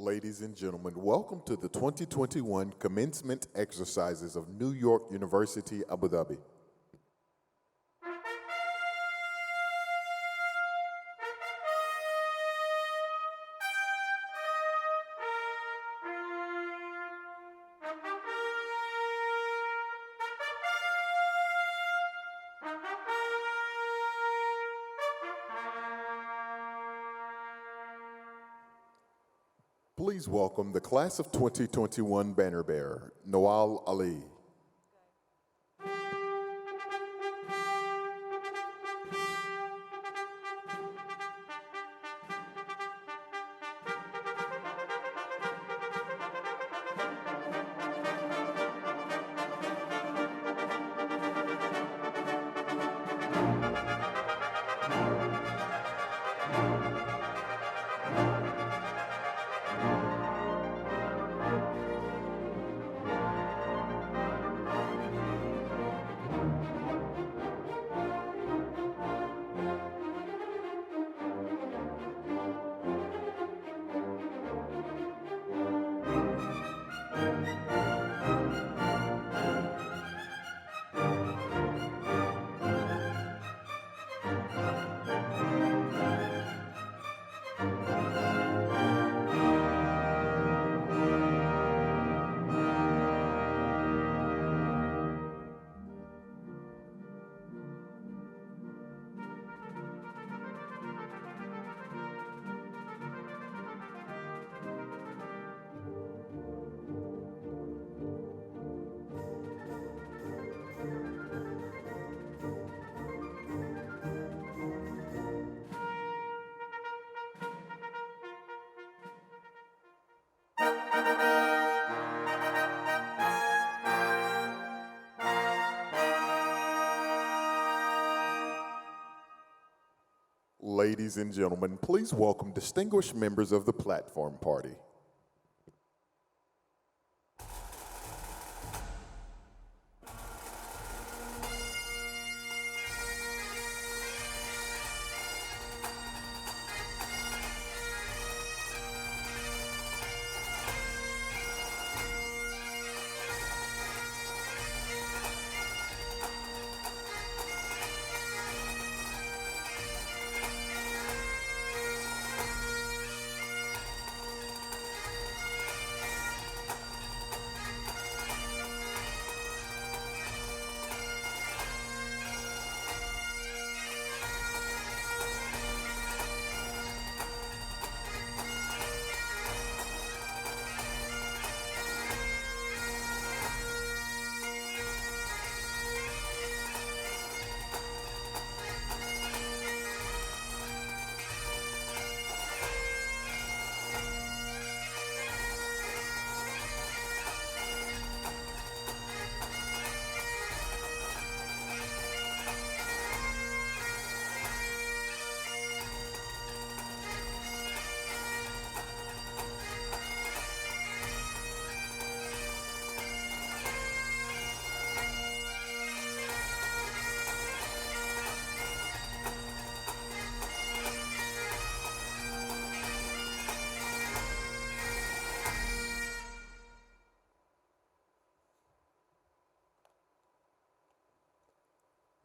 Ladies and gentlemen, welcome to the 2021 Commencement Exercises of New York University, Abu Dhabi. Please welcome the Class of 2021 banner bearer, Nawal Ali. Ladies and gentlemen, please welcome distinguished members of the platform party.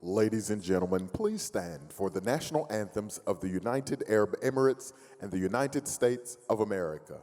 Ladies and gentlemen, please stand for the national anthems of the United Arab Emirates and the United States of America.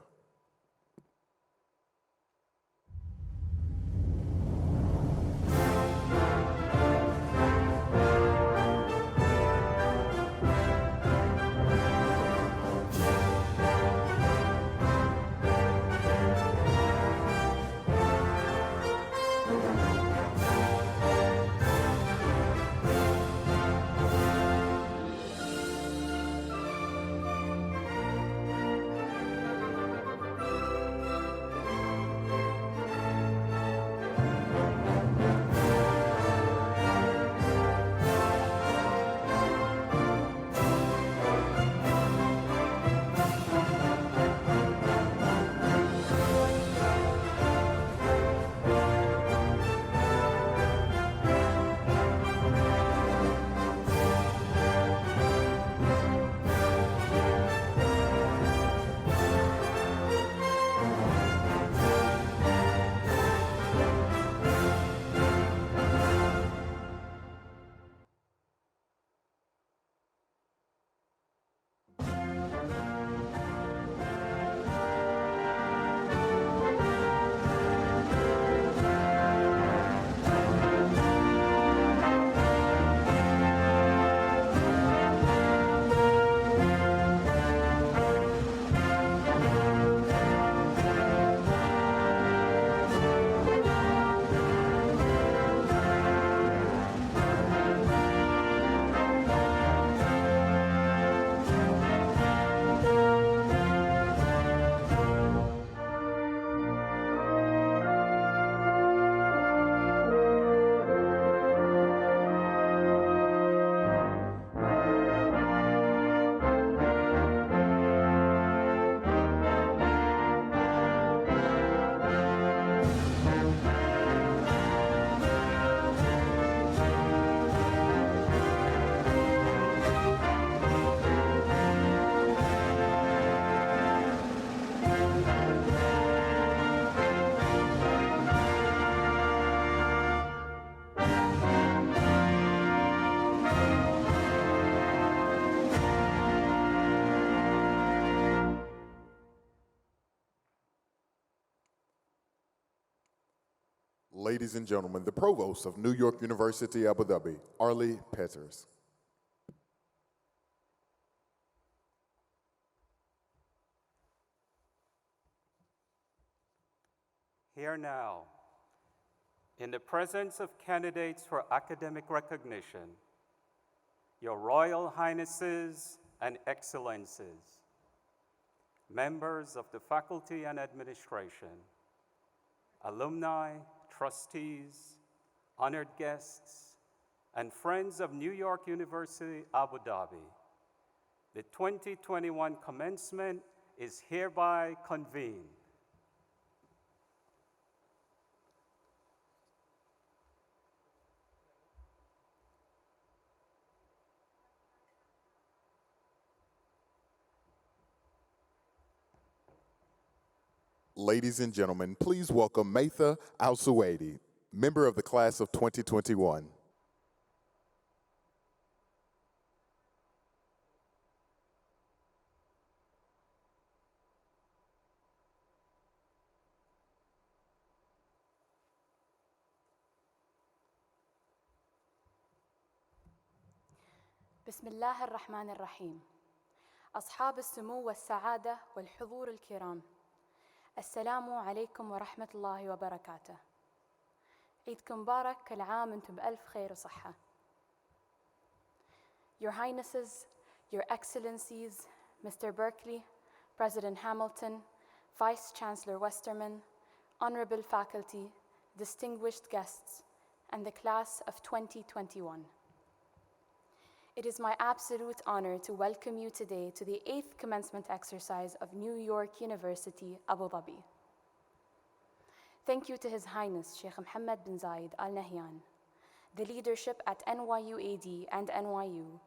Ladies and gentlemen, the Provost of New York University, Abu Dhabi, Arlie Peters. Here now, in the presence of candidates for academic recognition, Your Royal Highnesses and Excellencies, members of the faculty and administration, alumni, trustees, honored guests, and friends of New York University, Abu Dhabi, the 2021 commencement is hereby convened. Ladies and gentlemen, please welcome Maitha Al-Suwaidi, member of the class of 2021. بسم الله الرحمن الرحيم. أصحاب السمو والسعادة والحضور الكرام، السلام عليكم ورحمة الله وبركاته. عيدكم مبارك، كل عام وانتم بألف خير وصحة. Your Highnesses, Your Excellencies, Mr. Berkeley, President Hamilton, Vice Chancellor Westerman, honorable faculty, distinguished guests, and the class of 2021. It is my absolute honor to welcome you today to the 8th commencement exercise of New York University, Abu Dhabi. Thank you to His Highness Sheikh Mohammed bin Zayed Al Nahyan, the leadership at NYUAD and NYU,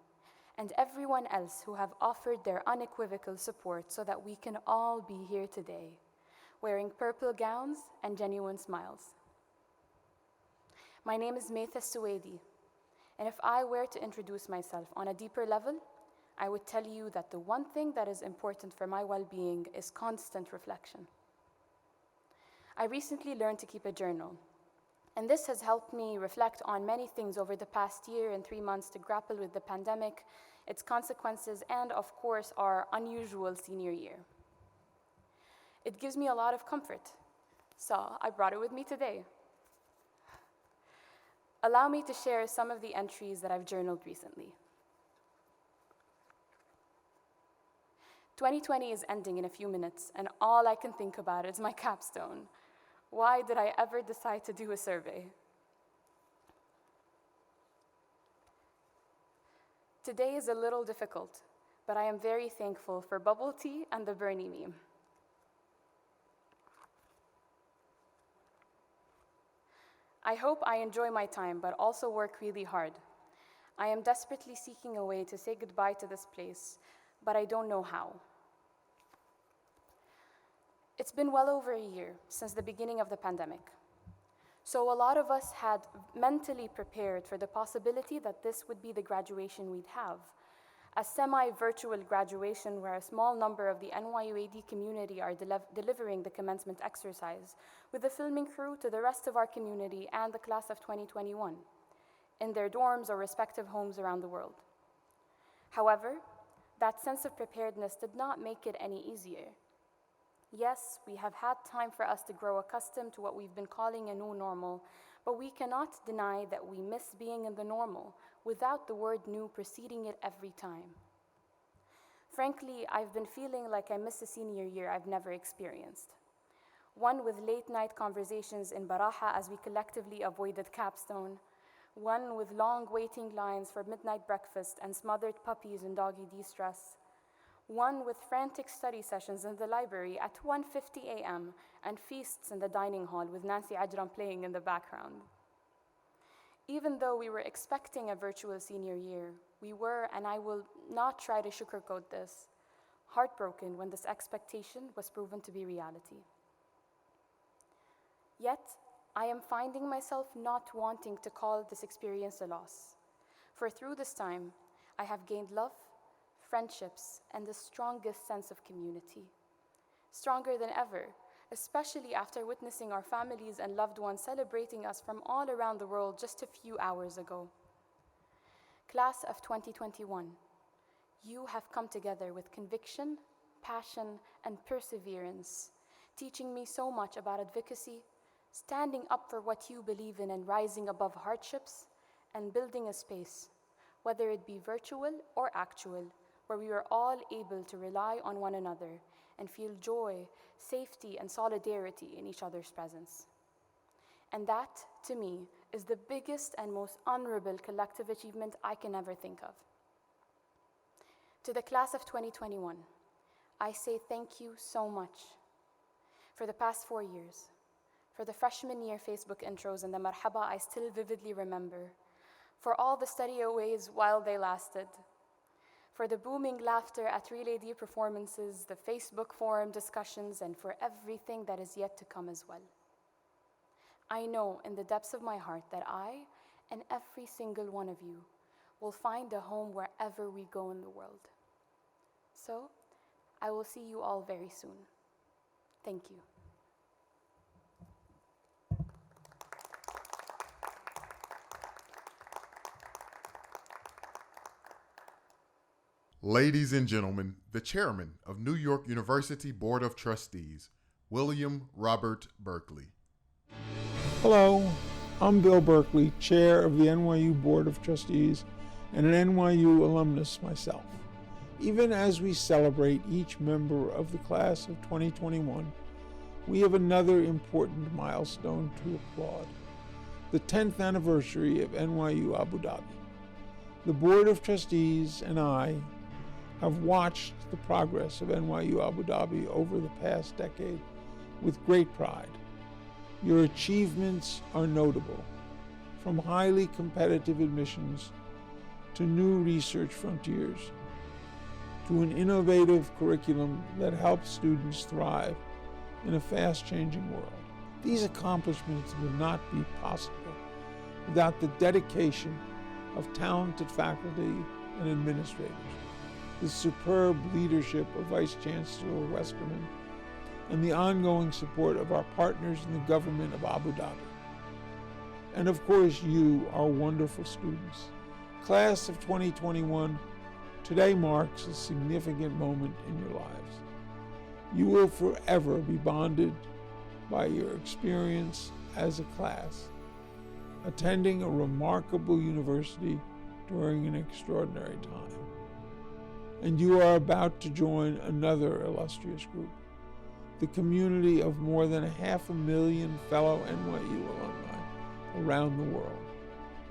and everyone else who have offered their unequivocal support so that we can all be here today, wearing purple gowns and genuine smiles. My name is Maitha Al-Suwaidi, and if I were to introduce myself on a deeper level, I would tell you that the one thing that is important for my well-being is constant reflection. I recently learned to keep a journal, and this has helped me reflect on many things over the past year and 3 months to grapple with the pandemic, its consequences, and of course, our unusual senior year. It gives me a lot of comfort, so I brought it with me today. Allow me to share some of the entries that I've journaled recently. 2020 is ending in a few minutes, and all I can think about is my capstone. Why did I ever decide to do a survey? Today is a little difficult, but I am very thankful for bubble tea and the Bernie meme. I hope I enjoy my time, but also work really hard. I am desperately seeking a way to say goodbye to this place, but I don't know how. It's been well over a year since the beginning of the pandemic. So a lot of us had mentally prepared for the possibility that this would be the graduation we'd have, a semi-virtual graduation where a small number of the NYUAD community are delivering the commencement exercise with the filming crew to the rest of our community and the class of 2021 in their dorms or respective homes around the world. However, that sense of preparedness did not make it any easier. Yes, we have had time for us to grow accustomed to what we've been calling a new normal, but we cannot deny that we miss being in the normal without the word new preceding it every time. Frankly, I've been feeling like I miss a senior year I've never experienced. One with late-night conversations in Baraha as we collectively avoided capstone. One with long waiting lines for midnight breakfast and smothered puppies in doggy de-stress. One with frantic study sessions in the library at 1:50 a.m. and feasts in the dining hall with Nancy Ajram playing in the background. Even though we were expecting a virtual senior year, we were, and I will not try to sugarcoat this, heartbroken when this expectation was proven to be reality. Yet, I am finding myself not wanting to call this experience a loss, for through this time, I have gained love, friendships, and the strongest sense of community. Stronger than ever, especially after witnessing our families and loved ones celebrating us from all around the world just a few hours ago. Class of 2021, you have come together with conviction, passion, and perseverance, teaching me so much about advocacy, standing up for what you believe in and rising above hardships, and building a space, whether it be virtual or actual, where we are all able to rely on one another and feel joy, safety, and solidarity in each other's presence. And that, to me, is the biggest and most honorable collective achievement I can ever think of. To the class of 2021, I say thank you so much for the past 4 years, for the freshman year Facebook intros and the marhaba I still vividly remember, for all the study aways while they lasted, for the booming laughter at Relay D performances, the Facebook forum discussions, and for everything that is yet to come as well. I know in the depths of my heart that I and every single one of you will find a home wherever we go in the world. So, I will see you all very soon. Thank you. Ladies and gentlemen, the chairman of New York University Board of Trustees, William Robert Berkeley. Hello, I'm Bill Berkeley, chair of the NYU Board of Trustees and an NYU alumnus myself. Even as we celebrate each member of the class of 2021, we have another important milestone to applaud, the 10th anniversary of NYU Abu Dhabi. The Board of Trustees and I have watched the progress of NYU Abu Dhabi over the past decade with great pride. Your achievements are notable, from highly competitive admissions to new research frontiers, to an innovative curriculum that helps students thrive in a fast-changing world. These accomplishments would not be possible without the dedication of talented faculty and administrators, the superb leadership of Vice Chancellor Westerman, and the ongoing support of our partners in the government of Abu Dhabi. And of course, you, our wonderful students. Class of 2021, today marks a significant moment in your lives. You will forever be bonded by your experience as a class, attending a remarkable university during an extraordinary time. And you are about to join another illustrious group, the community of more than 500,000 fellow NYU alumni around the world.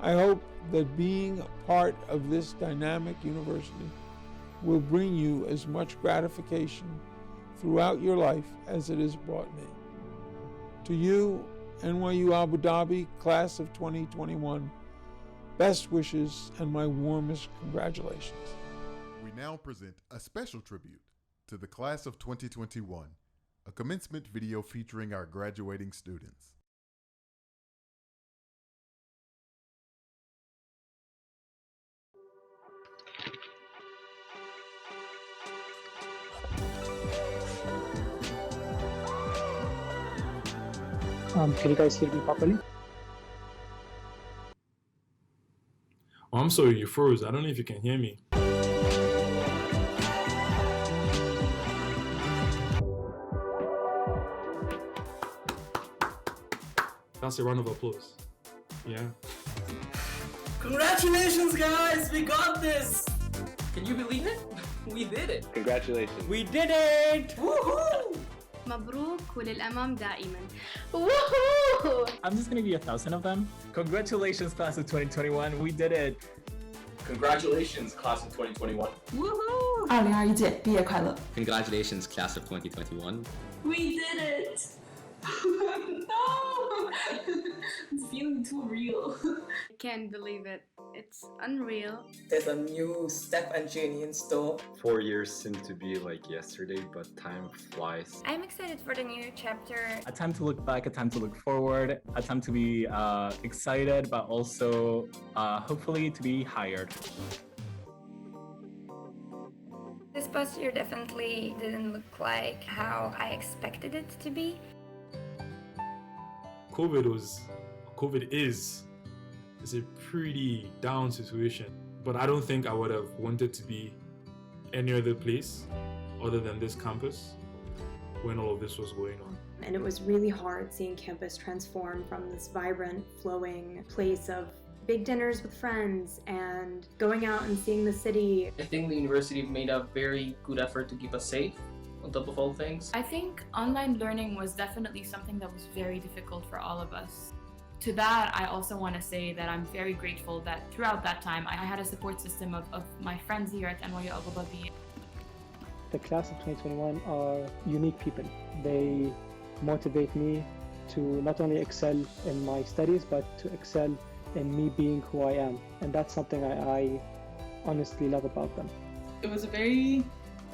I hope that being a part of this dynamic university will bring you as much gratification throughout your life as it has brought me. To you, NYU Abu Dhabi, class of 2021, best wishes and my warmest congratulations. We now present a special tribute to the class of 2021, a commencement video featuring our graduating students. Can you guys hear me properly? Oh, I'm sorry, you froze. I don't know if you can hear me. That's a round of applause. Yeah. Congratulations, guys! We got this! Can you believe it? We did it! Congratulations. We did it! Woohoo! مبروك وللأمام دائما. Woohoo! I'm just gonna give you 1,000 of them. Congratulations, class of 2021. We did it. Congratulations, class of 2021. Woohoo! 2021届毕业快乐 Congratulations, class of 2021. We did it! No! It's feeling too real. I can't believe it. It's unreal. There's a new step and journey in store. 4 years seem to be like yesterday, but time flies. I'm excited for the new chapter. A time to look back, a time to look forward, a time to be excited, but also hopefully to be hired. This past year definitely didn't look like how I expected it to be. COVID is a pretty down situation, but I don't think I would have wanted to be any other place other than this campus when all of this was going on. And it was really hard seeing campus transform from this vibrant, flowing place of big dinners with friends and going out and seeing the city. I think the university made a very good effort to keep us safe on top of all things. I think online learning was definitely something that was very difficult for all of us. To that, I also want to say that I'm very grateful that throughout that time I had a support system of my friends here at NYU Abu Dhabi. The class of 2021 are unique people. They motivate me to not only excel in my studies, but to excel in me being who I am. And that's something I honestly love about them. It was a very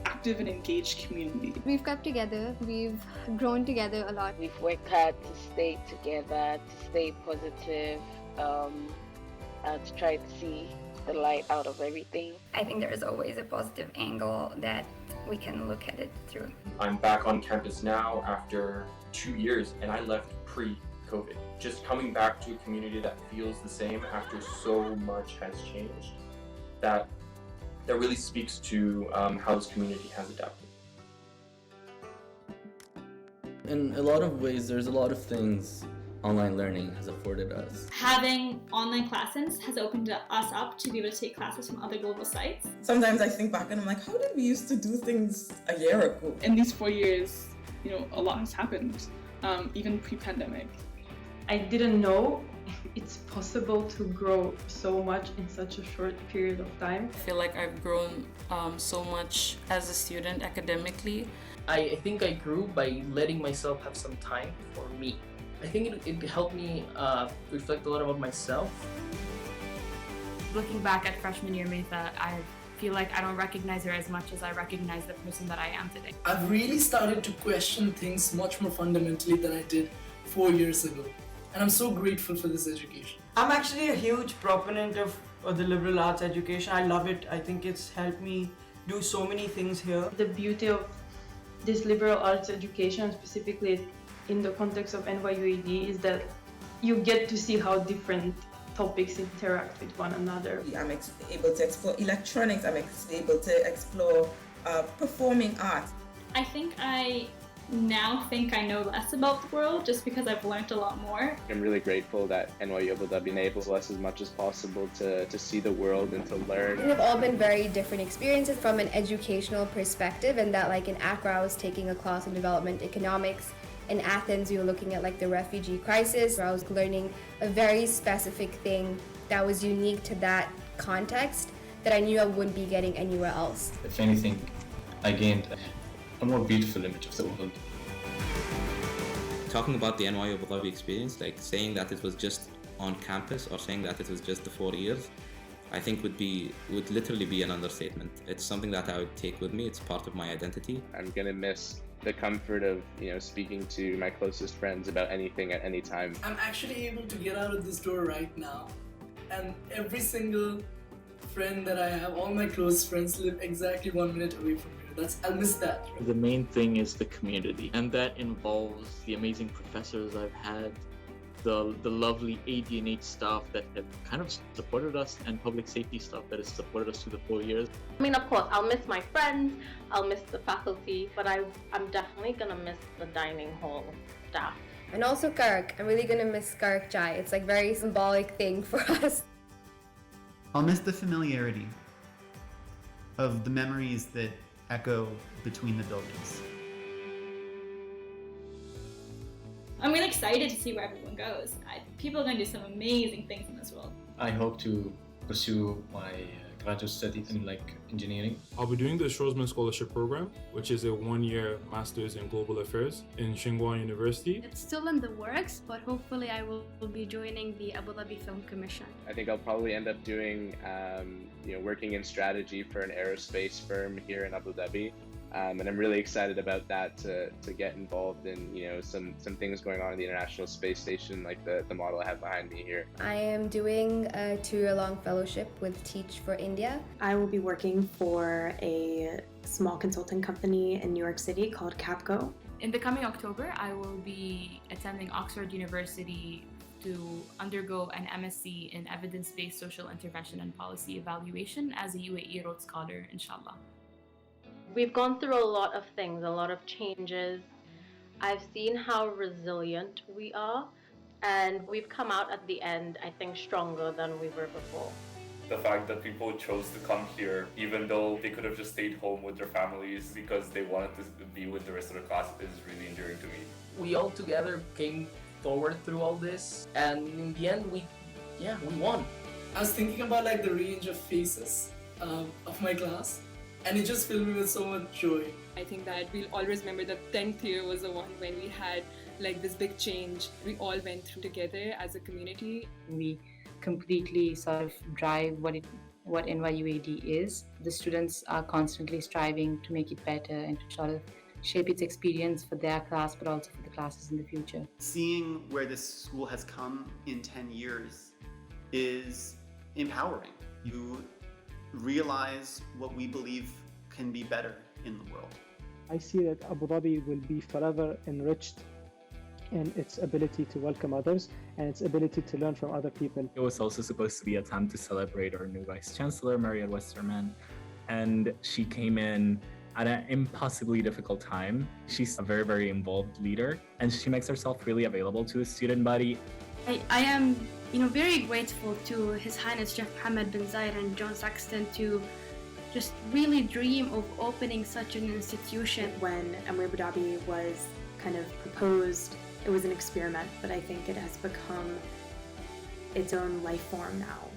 active and engaged community. We've kept together, we've grown together a lot. We've worked hard to stay together, to stay positive, to try to see the light out of everything. I think there is always a positive angle that we can look at it through. I'm back on campus now after 2 years, and I left pre-COVID. Just coming back to a community that feels the same after so much has changed, that really speaks to how this community has adapted. In a lot of ways, there's a lot of things online learning has afforded us. Having online classes has opened us up to be able to take classes from other global sites. Sometimes I think back and I'm like, how did we used to do things a year ago? In these 4 years, a lot has happened, even pre-pandemic. I didn't know it's possible to grow so much in such a short period of time. I feel like I've grown so much as a student academically. I think I grew by letting myself have some time for me. I think it helped me reflect a lot about myself. Looking back at freshman year Metha, I feel like I don't recognize her as much as I recognize the person that I am today. I've really started to question things much more fundamentally than I did 4 years ago. And I'm so grateful for this education. I'm actually a huge proponent of the liberal arts education. I love it. I think it's helped me do so many things here. The beauty of this liberal arts education, specifically in the context of NYUAD, is that you get to see how different topics interact with one another. I'm able to explore electronics, I'm able to explore performing arts. I think I now think I know less about the world just because I've learned a lot more. I'm really grateful that NYU Abu Dhabi enables us as much as possible to see the world and to learn. They've all been very different experiences from an educational perspective, and that like in Accra I was taking a class in development economics. In Athens we were looking at like the refugee crisis, where I was learning a very specific thing that was unique to that context that I knew I wouldn't be getting anywhere else. If anything, I gained a more beautiful image of the world. Talking about the NYU Abu Dhabi experience, like saying that it was just on campus or saying that it was just the 4 years, I think would literally be an understatement. It's something that I would take with me. It's part of my identity. I'm gonna miss the comfort of speaking to my closest friends about anything at any time. I'm actually able to get out of this door right now, and every single friend that I have, all my close friends live exactly 1 minute away from here. I'll miss that. The main thing is the community, and that involves the amazing professors I've had, the lovely AD&H staff that have kind of supported us, and public safety staff that has supported us through the 4 years. I mean, of course, I'll miss my friends, I'll miss the faculty, but I'm definitely gonna miss the dining hall staff. And also Kark. I'm really gonna miss Kark Chai. It's like very symbolic thing for us. I'll miss the familiarity of the memories that echo between the buildings. I'm really excited to see where everyone goes. People are going to do some amazing things in this world. I hope to pursue my graduate studies in engineering. I'll be doing the Schwarzman Scholarship Program, which is a 1-year Master's in Global Affairs in Tsinghua University. It's still in the works, but hopefully I will be joining the Abu Dhabi Film Commission. I think I'll probably end up doing, working in strategy for an aerospace firm here in Abu Dhabi. And I'm really excited about that to get involved in some things going on in the International Space Station, like the model I have behind me here. I am doing a 2-year-long fellowship with Teach for India. I will be working for a small consulting company in New York City called Capco. In the coming October, I will be attending Oxford University to undergo an MSc in Evidence-Based Social Intervention and Policy Evaluation as a UAE Rhodes Scholar, inshallah. We've gone through a lot of things, a lot of changes. I've seen how resilient we are, and we've come out at the end, I think, stronger than we were before. The fact that people chose to come here, even though they could have just stayed home with their families because they wanted to be with the rest of the class, is really endearing to me. We all together came forward through all this, and in the end, we won. I was thinking about like the range of faces of my class, and it just filled me with so much joy. I think that we'll always remember that 10th year was the one when we had like this big change. We all went through together as a community. We completely sort of drive what NYUAD is. The students are constantly striving to make it better and to sort of shape its experience for their class, but also for the classes in the future. Seeing where this school has come in 10 years is empowering. You realize what we believe can be better in the world. I see that Abu Dhabi will be forever enriched in its ability to welcome others and its ability to learn from other people. It was also supposed to be a time to celebrate our new Vice Chancellor, Mariette Westerman, and she came in at an impossibly difficult time. She's a very, very involved leader, and she makes herself really available to the student body. I am very grateful to His Highness Sheikh Mohammed bin Zayed and John Saxton to just really dream of opening such an institution. When Emir Abu Dhabi was kind of proposed, it was an experiment, but I think it has become its own life form now.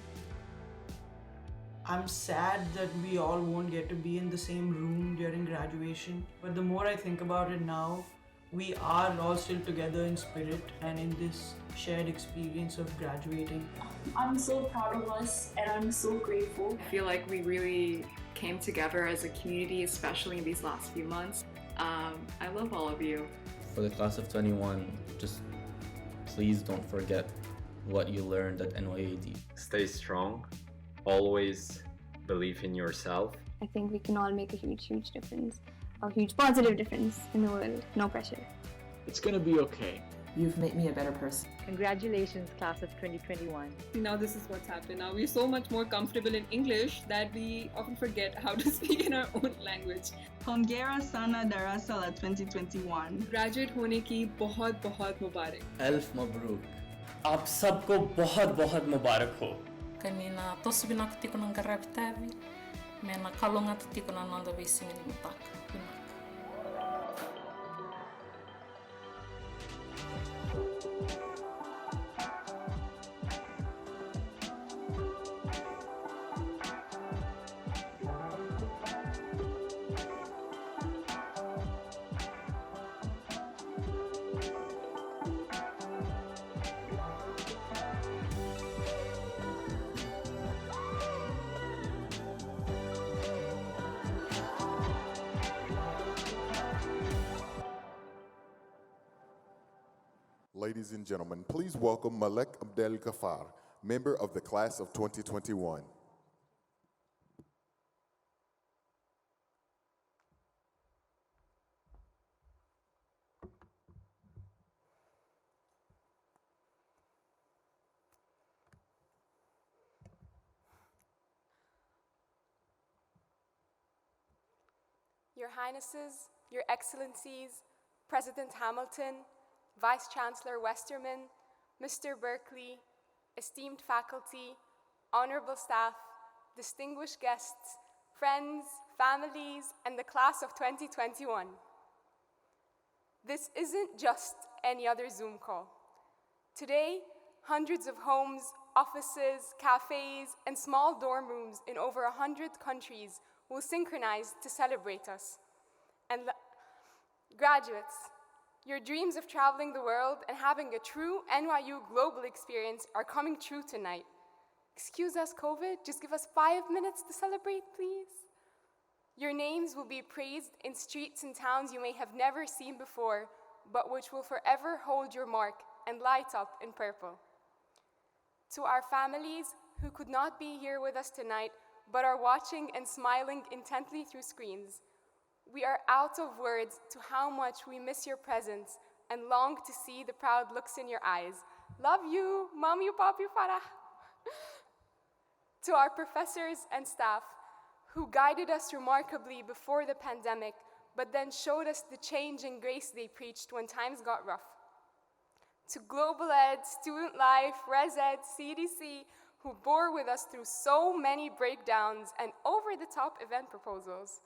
I'm sad that we all won't get to be in the same room during graduation, but the more I think about it now, we are all still together in spirit and in this shared experience of graduating. I'm so proud of us and I'm so grateful. I feel like we really came together as a community, especially in these last few months. I love all of you. For the class of 21, just please don't forget what you learned at NYAD. Stay strong, always believe in yourself. I think we can all make a huge difference, a huge positive difference in the world. No pressure. It's gonna be okay. You've made me a better person. Congratulations, class of 2021. Now this is what's happened. Now we're so much more comfortable in English that we often forget how to speak in our own language. Hongera Sana Darasala 2021. Graduate होने की बहुत बहुत मुबारक. Alf Mabruk. आप सबको बहुत बहुत मुबारक हो. Kanina tosbina ko ng garaptavi. Mena kalonga tiko na nanda visingin mutak. Ladies and gentlemen, please welcome Malek Abdel Ghaffar, member of the class of 2021. Your Highnesses, Your Excellencies, President Hamilton, Vice Chancellor Westerman, Mr. Berkeley, esteemed faculty, honorable staff, distinguished guests, friends, families, and the class of 2021. This isn't just any other Zoom call. Today, hundreds of homes, offices, cafes, and small dorm rooms in over 100 countries will synchronize to celebrate us. And graduates, your dreams of traveling the world and having a true NYU global experience are coming true tonight. Excuse us, COVID, just give us 5 minutes to celebrate, please. Your names will be praised in streets and towns you may have never seen before, but which will forever hold your mark and light up in purple. To our families who could not be here with us tonight, but are watching and smiling intently through screens, we are out of words to how much we miss your presence and long to see the proud looks in your eyes. Love you, Mami, Papi, Farah. To our professors and staff who guided us remarkably before the pandemic, but then showed us the change and grace they preached when times got rough. To Global Ed, Student Life, Res Ed, CDC, who bore with us through so many breakdowns and over-the-top event proposals.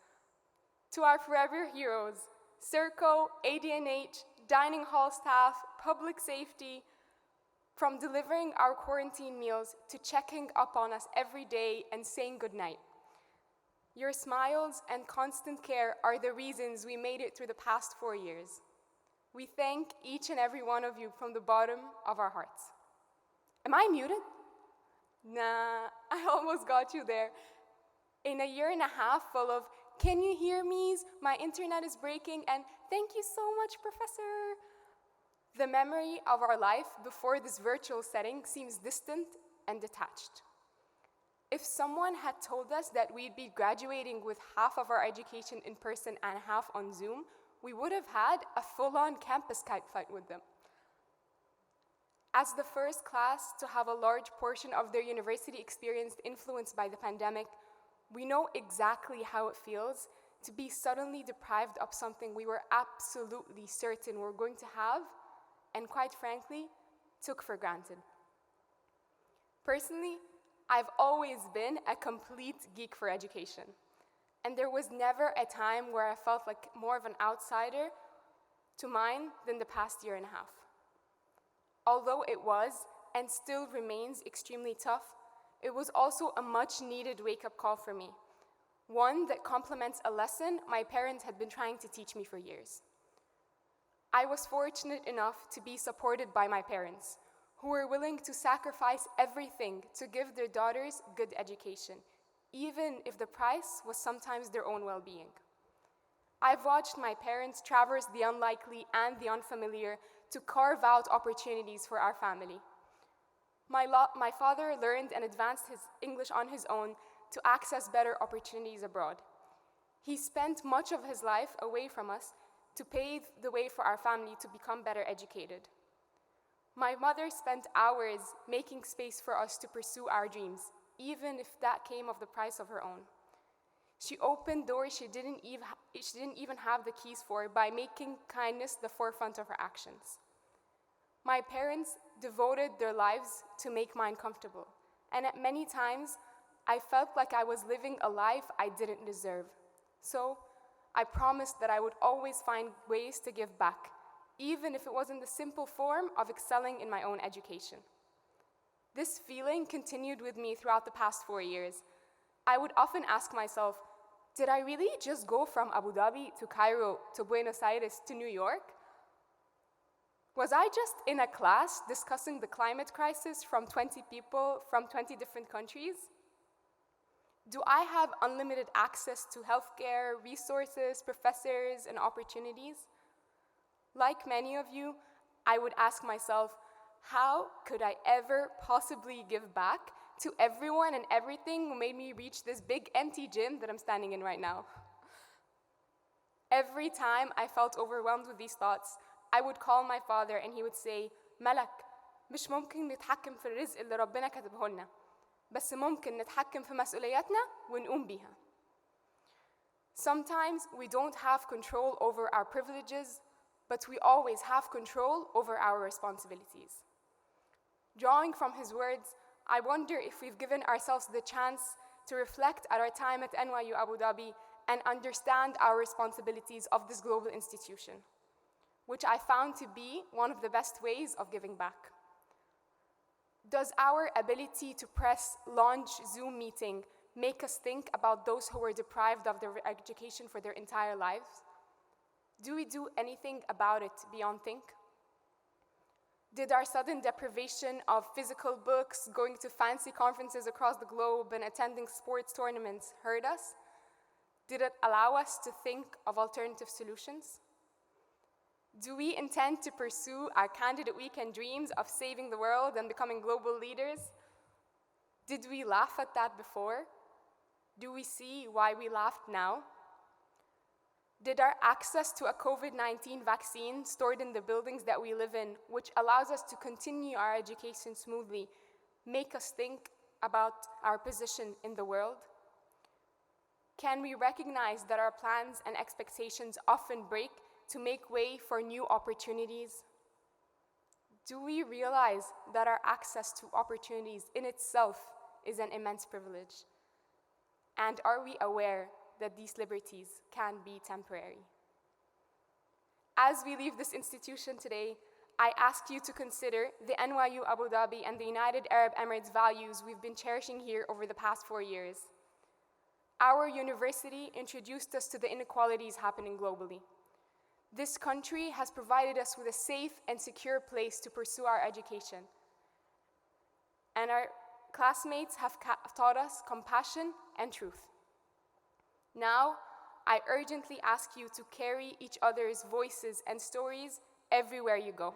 To our forever heroes, Serco, ADNH, dining hall staff, public safety, from delivering our quarantine meals to checking up on us every day and saying goodnight. Your smiles and constant care are the reasons we made it through the past 4 years. We thank each and every one of you from the bottom of our hearts. Am I muted? Nah, I almost got you there. In a year and a half full of, can you hear me? My internet is breaking, and thank you so much, Professor. The memory of our life before this virtual setting seems distant and detached. If someone had told us that we'd be graduating with half of our education in person and half on Zoom, we would have had a full-on campus kite fight with them. As the first class to have a large portion of their university experience influenced by the pandemic, we know exactly how it feels to be suddenly deprived of something we were absolutely certain we're going to have, and quite frankly, took for granted. Personally, I've always been a complete geek for education, and there was never a time where I felt like more of an outsider to mine than the past year and a half. Although it was, and still remains, extremely tough, it was also a much-needed wake-up call for me, one that complements a lesson my parents had been trying to teach me for years. I was fortunate enough to be supported by my parents, who were willing to sacrifice everything to give their daughters good education, even if the price was sometimes their own well-being. I've watched my parents traverse the unlikely and the unfamiliar to carve out opportunities for our family. My father learned and advanced his English on his own to access better opportunities abroad. He spent much of his life away from us to pave the way for our family to become better educated. My mother spent hours making space for us to pursue our dreams, even if that came of the price of her own. She opened doors she didn't even have the keys for by making kindness the forefront of her actions. My parents devoted their lives to make mine comfortable, and at many times, I felt like I was living a life I didn't deserve. So, I promised that I would always find ways to give back, even if it was in the simple form of excelling in my own education. This feeling continued with me throughout the past 4 years. I would often ask myself, did I really just go from Abu Dhabi to Cairo to Buenos Aires to New York? Was I just in a class discussing the climate crisis from 20 people from 20 different countries? Do I have unlimited access to healthcare, resources, professors, and opportunities? Like many of you, I would ask myself, how could I ever possibly give back to everyone and everything who made me reach this big empty gym that I'm standing in right now? Every time I felt overwhelmed with these thoughts, I would call my father and he would say, ملك, مش ممكن نتحكم في الرزق اللي ربنا كتبه لنا. بس ممكن نتحكم في مسؤولياتنا ونقوم بيها. Sometimes we don't have control over our privileges, but we always have control over our responsibilities. Drawing from his words, I wonder if we've given ourselves the chance to reflect at our time at NYU Abu Dhabi and understand our responsibilities of this global institution, which I found to be one of the best ways of giving back. Does our ability to press launch Zoom meeting make us think about those who were deprived of their education for their entire lives? Do we do anything about it beyond think? Did our sudden deprivation of physical books, going to fancy conferences across the globe, and attending sports tournaments hurt us? Did it allow us to think of alternative solutions? Do we intend to pursue our candidate weekend dreams of saving the world and becoming global leaders? Did we laugh at that before? Do we see why we laughed now? Did our access to a COVID-19 vaccine stored in the buildings that we live in, which allows us to continue our education smoothly, make us think about our position in the world? Can we recognize that our plans and expectations often break to make way for new opportunities? Do we realize that our access to opportunities in itself is an immense privilege? And are we aware that these liberties can be temporary? As we leave this institution today, I ask you to consider the NYU Abu Dhabi and the United Arab Emirates values we've been cherishing here over the past 4 years. Our university introduced us to the inequalities happening globally. This country has provided us with a safe and secure place to pursue our education. And our classmates have taught us compassion and truth. Now, I urgently ask you to carry each other's voices and stories everywhere you go.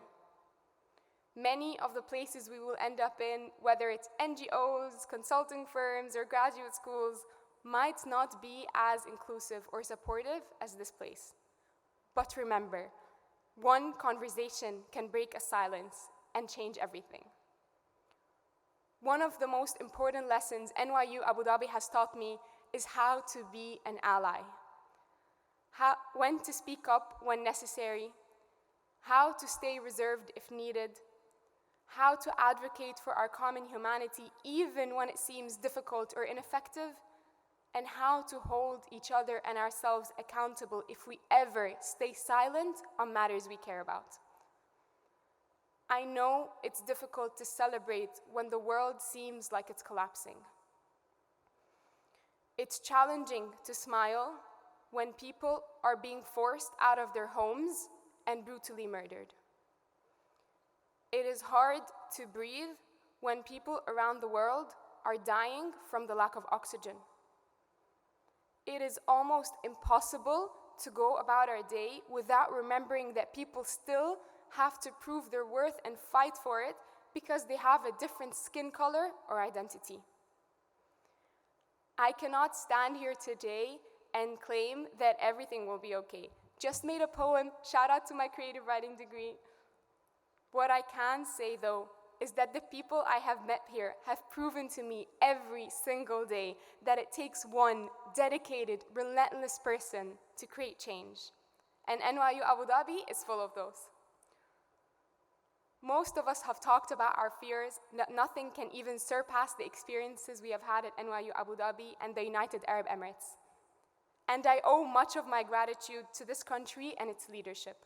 Many of the places we will end up in, whether it's NGOs, consulting firms, or graduate schools, might not be as inclusive or supportive as this place. But remember, one conversation can break a silence and change everything. One of the most important lessons NYU Abu Dhabi has taught me is how to be an ally. When to speak up when necessary, how to stay reserved if needed, how to advocate for our common humanity even when it seems difficult or ineffective, and how to hold each other and ourselves accountable if we ever stay silent on matters we care about. I know it's difficult to celebrate when the world seems like it's collapsing. It's challenging to smile when people are being forced out of their homes and brutally murdered. It is hard to breathe when people around the world are dying from the lack of oxygen. It is almost impossible to go about our day without remembering that people still have to prove their worth and fight for it because they have a different skin color or identity. I cannot stand here today and claim that everything will be okay. Just made a poem, shout out to my creative writing degree. What I can say though is that the people I have met here have proven to me every single day that it takes one dedicated, relentless person to create change. And NYU Abu Dhabi is full of those. Most of us have talked about our fears, that nothing can even surpass the experiences we have had at NYU Abu Dhabi and the United Arab Emirates. And I owe much of my gratitude to this country and its leadership.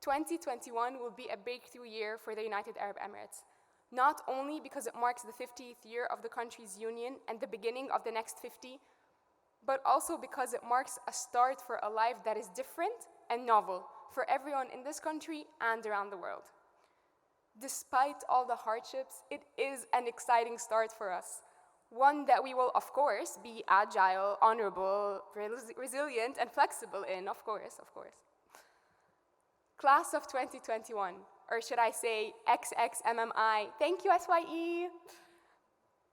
2021 will be a breakthrough year for the United Arab Emirates, not only because it marks the 50th year of the country's union and the beginning of the next 50, but also because it marks a start for a life that is different and novel for everyone in this country and around the world. Despite all the hardships, it is an exciting start for us, one that we will, of course, be agile, honorable, resilient, and flexible in, of course. Class of 2021, or should I say XXMMI, thank you SYE.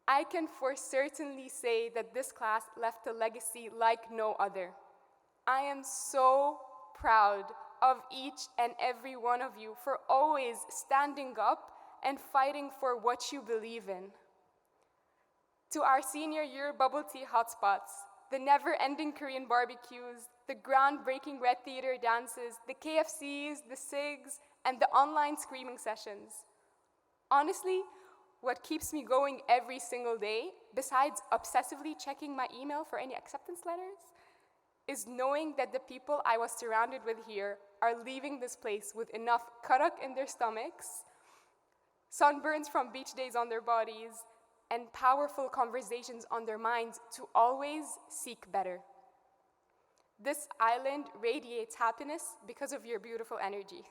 I can for certainly say that this class left a legacy like no other. I am so proud of each and every one of you for always standing up and fighting for what you believe in. To our senior year bubble tea hotspots, the never-ending Korean barbecues, the groundbreaking Red Theater dances, the KFCs, the SIGs, and the online screaming sessions. Honestly, what keeps me going every single day, besides obsessively checking my email for any acceptance letters, is knowing that the people I was surrounded with here are leaving this place with enough karak in their stomachs, sunburns from beach days on their bodies, and powerful conversations on their minds to always seek better. This island radiates happiness because of your beautiful energies.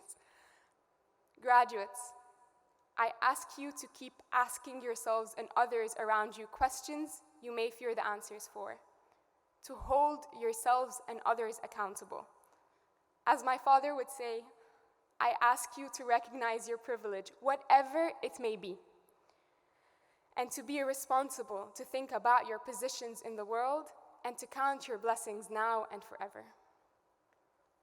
Graduates, I ask you to keep asking yourselves and others around you questions you may fear the answers for. to hold yourselves and others accountable. As my father would say, I ask you to recognize your privilege, whatever it may be, and to be responsible, to think about your positions in the world, and to count your blessings now and forever.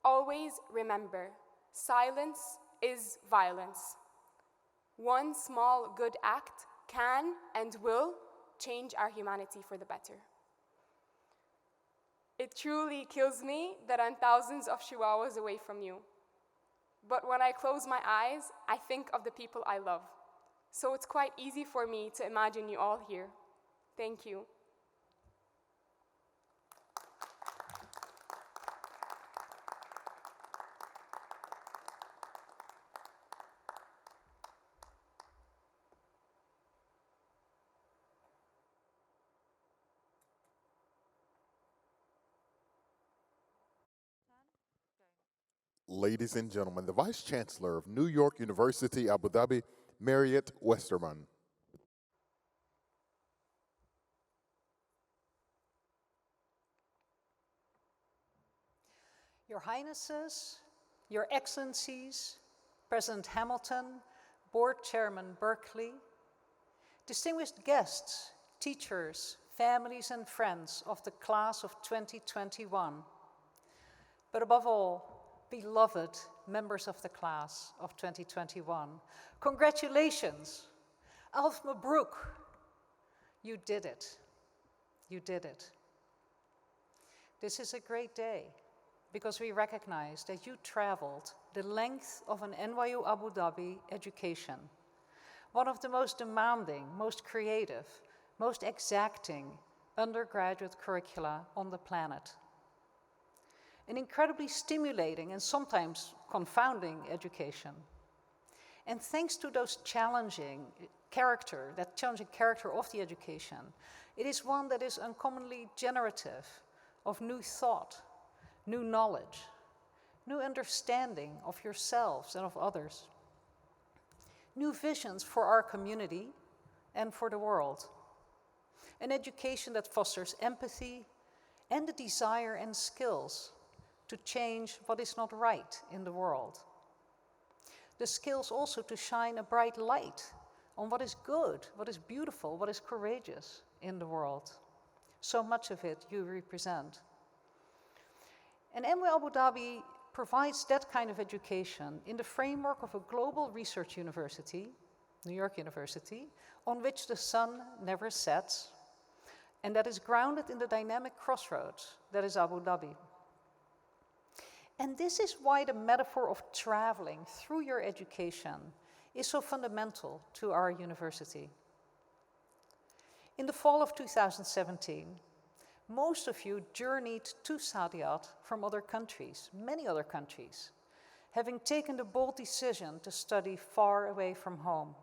Always remember, silence is violence. One small good act can and will change our humanity for the better. It truly kills me that I'm thousands of chihuahuas away from you. But when I close my eyes, I think of the people I love. So it's quite easy for me to imagine you all here. Thank you. Ladies and gentlemen, the Vice Chancellor of New York University, Abu Dhabi, Marriott Westerman. Your Highnesses, Your Excellencies, President Hamilton, Board Chairman Berkeley, distinguished guests, teachers, families and friends of the class of 2021, but above all, beloved members of the class of 2021, congratulations, Alf Mabruk, you did it, you did it. This is a great day because we recognize that you traveled the length of an NYU Abu Dhabi education, one of the most demanding, most creative, most exacting undergraduate curricula on the planet. An incredibly stimulating and sometimes confounding education. And thanks to those challenging character of the education, it is one that is uncommonly generative of new thought, new knowledge, new understanding of yourselves and of others, new visions for our community and for the world. An education that fosters empathy and the desire and skills to change what is not right in the world. The skills also to shine a bright light on what is good, what is beautiful, what is courageous in the world. So much of it you represent. And NYU Abu Dhabi provides that kind of education in the framework of a global research university, New York University, on which the sun never sets, and that is grounded in the dynamic crossroads that is Abu Dhabi. And this is why the metaphor of traveling through your education is so fundamental to our university. In the fall of 2017, most of you journeyed to Saadiyat from other countries, many other countries, having taken the bold decision to study far away from home.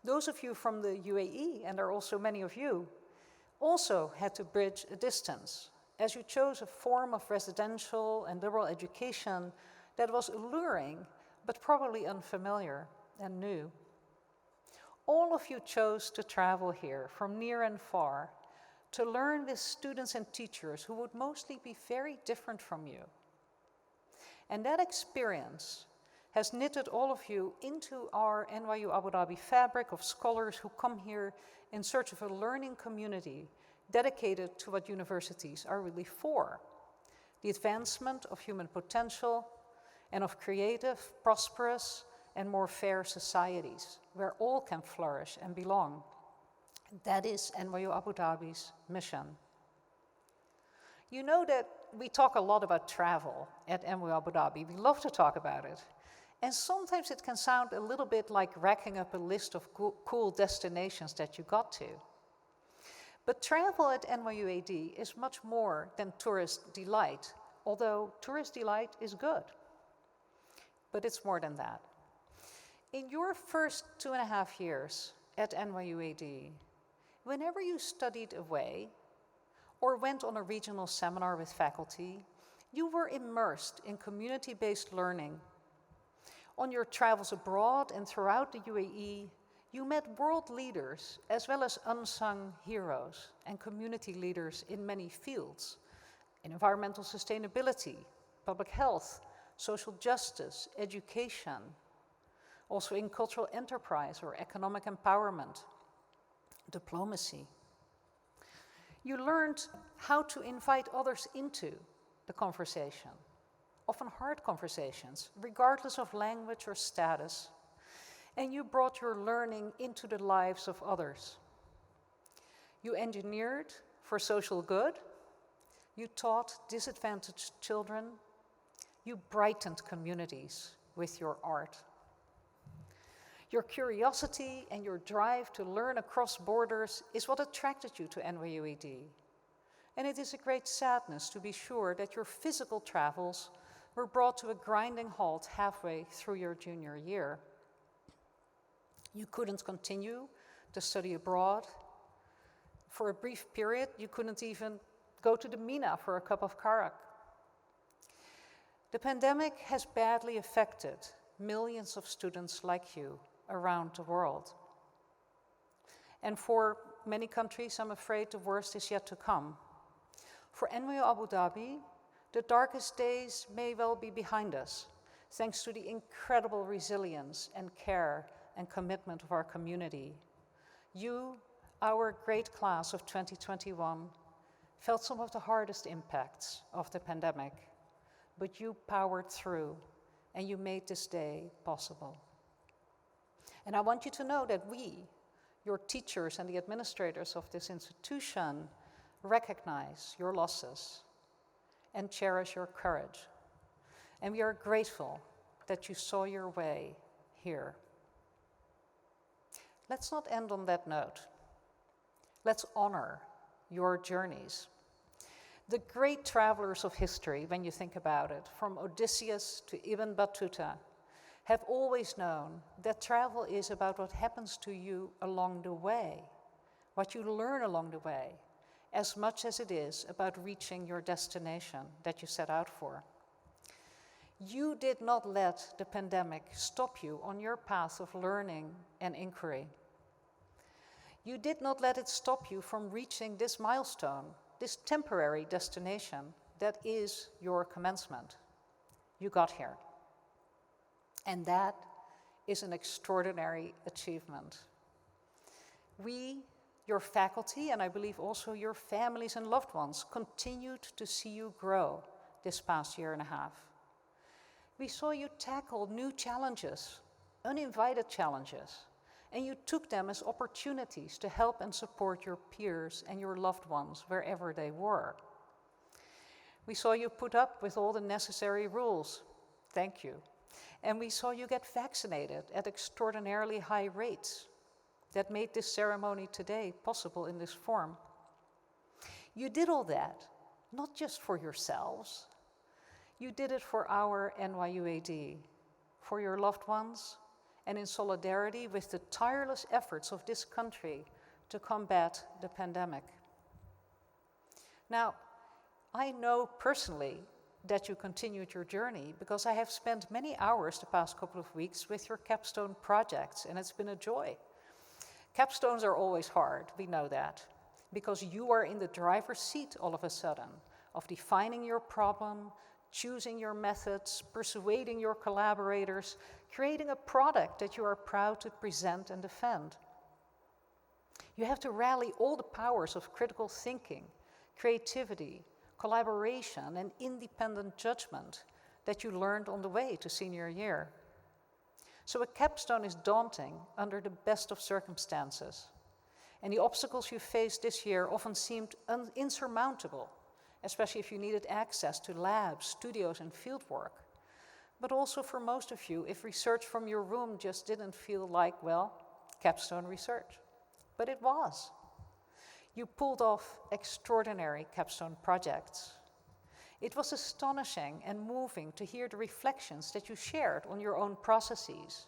Those of you from the UAE, and there are also many of you, also had to bridge a distance, as you chose a form of residential and liberal education that was alluring, but probably unfamiliar and new. All of you chose to travel here from near and far to learn with students and teachers who would mostly be very different from you. And that experience has knitted all of you into our NYU Abu Dhabi fabric of scholars who come here in search of a learning community dedicated to what universities are really for: the advancement of human potential and of creative, prosperous, and more fair societies where all can flourish and belong. That is NYU Abu Dhabi's mission. You know that we talk a lot about travel at NYU Abu Dhabi. We love to talk about it. And sometimes it can sound a little bit like racking up a list of cool destinations that you got to. But travel at NYU AD is much more than tourist delight, although tourist delight is good. But it's more than that. In your first 2.5 years at NYU AD, whenever you studied away or went on a regional seminar with faculty, you were immersed in community-based learning. On your travels abroad and throughout the UAE, You met world leaders as well as unsung heroes and community leaders in many fields, in environmental sustainability, public health, social justice, education, also in cultural enterprise or economic empowerment, diplomacy. You learned how to invite others into the conversation, often hard conversations, regardless of language or status. And you brought your learning into the lives of others. You engineered for social good. You taught disadvantaged children. You brightened communities with your art. Your curiosity and your drive to learn across borders is what attracted you to NYUED. And it is a great sadness to be sure that your physical travels were brought to a grinding halt halfway through your junior year. You couldn't continue to study abroad. For a brief period, you couldn't even go to the Mina for a cup of karak. The pandemic has badly affected millions of students like you around the world. And for many countries, I'm afraid the worst is yet to come. For NYU Abu Dhabi, the darkest days may well be behind us, thanks to the incredible resilience and care and commitment of our community. You, our great class of 2021, felt some of the hardest impacts of the pandemic, but you powered through and you made this day possible. And I want you to know that we, your teachers and the administrators of this institution, recognize your losses and cherish your courage. And we are grateful that you saw your way here. Let's not end on that note. Let's honor your journeys. The great travelers of history, when you think about it, from Odysseus to Ibn Battuta, have always known that travel is about what happens to you along the way, what you learn along the way, as much as it is about reaching your destination that you set out for. You did not let the pandemic stop you on your path of learning and inquiry. You did not let it stop you from reaching this milestone, this temporary destination that is your commencement. You got here. And that is an extraordinary achievement. We, your faculty, and I believe also your families and loved ones, continued to see you grow this past year and a half. We saw you tackle new challenges, uninvited challenges, and you took them as opportunities to help and support your peers and your loved ones wherever they were. We saw you put up with all the necessary rules. Thank you. And we saw you get vaccinated at extraordinarily high rates that made this ceremony today possible in this form. You did all that, not just for yourselves. You did it for our NYUAD, for your loved ones, and in solidarity with the tireless efforts of this country to combat the pandemic. Now, I know personally that you continued your journey because I have spent many hours the past couple of weeks with your capstone projects, and it's been a joy. Capstones are always hard, we know that, because you are in the driver's seat all of a sudden of defining your problem, choosing your methods, persuading your collaborators, creating a product that you are proud to present and defend. You have to rally all the powers of critical thinking, creativity, collaboration, and independent judgment that you learned on the way to senior year. So a capstone is daunting under the best of circumstances, and the obstacles you faced this year often seemed insurmountable, especially if you needed access to labs, studios, and fieldwork. But also for most of you, if research from your room just didn't feel like, well, capstone research. But it was. You pulled off extraordinary capstone projects. It was astonishing and moving to hear the reflections that you shared on your own processes,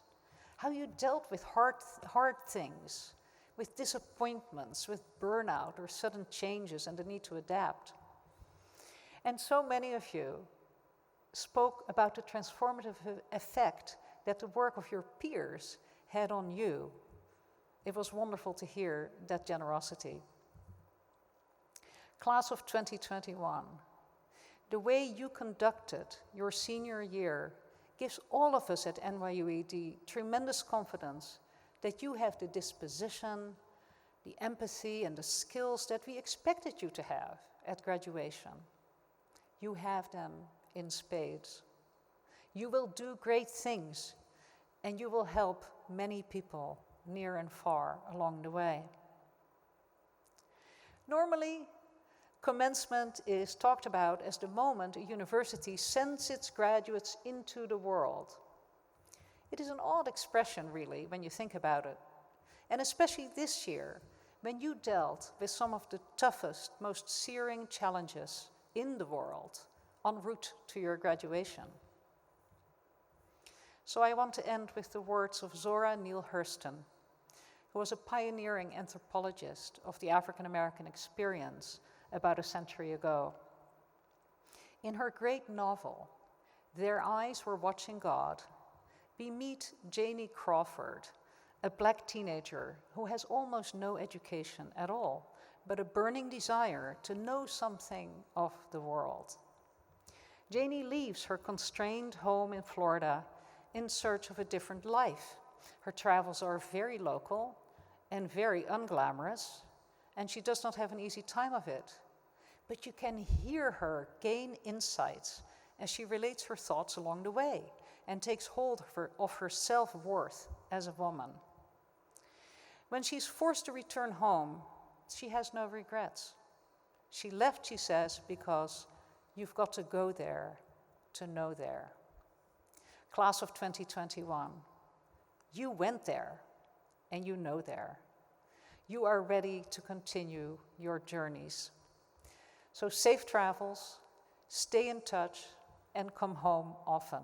how you dealt with hard things, with disappointments, with burnout or sudden changes and the need to adapt. And so many of you spoke about the transformative effect that the work of your peers had on you, It was wonderful to hear that generosity. Class of 2021, the way you conducted your senior year gives all of us at NYUAD tremendous confidence that you have the disposition, the empathy, and the skills that we expected you to have at graduation. You have them in spades. You will do great things, and you will help many people near and far along the way. Normally, commencement is talked about as the moment a university sends its graduates into the world. It is an odd expression, really, when you think about it. And especially this year, when you dealt with some of the toughest, most searing challenges in the world en route to your graduation. So I want to end with the words of Zora Neale Hurston, who was a pioneering anthropologist of the African American experience about a century ago. In her great novel, Their Eyes Were Watching God, we meet Janie Crawford, a black teenager who has almost no education at all, but a burning desire to know something of the world. Janie leaves her constrained home in Florida in search of a different life. Her travels are very local and very unglamorous, and she does not have an easy time of it. But you can hear her gain insights as she relates her thoughts along the way and takes hold of her self-worth as a woman. When she's forced to return home, she has no regrets. She left, she says, because you've got to go there to know there. Class of 2021, you went there and you know there. You are ready to continue your journeys. So safe travels, stay in touch, and come home often.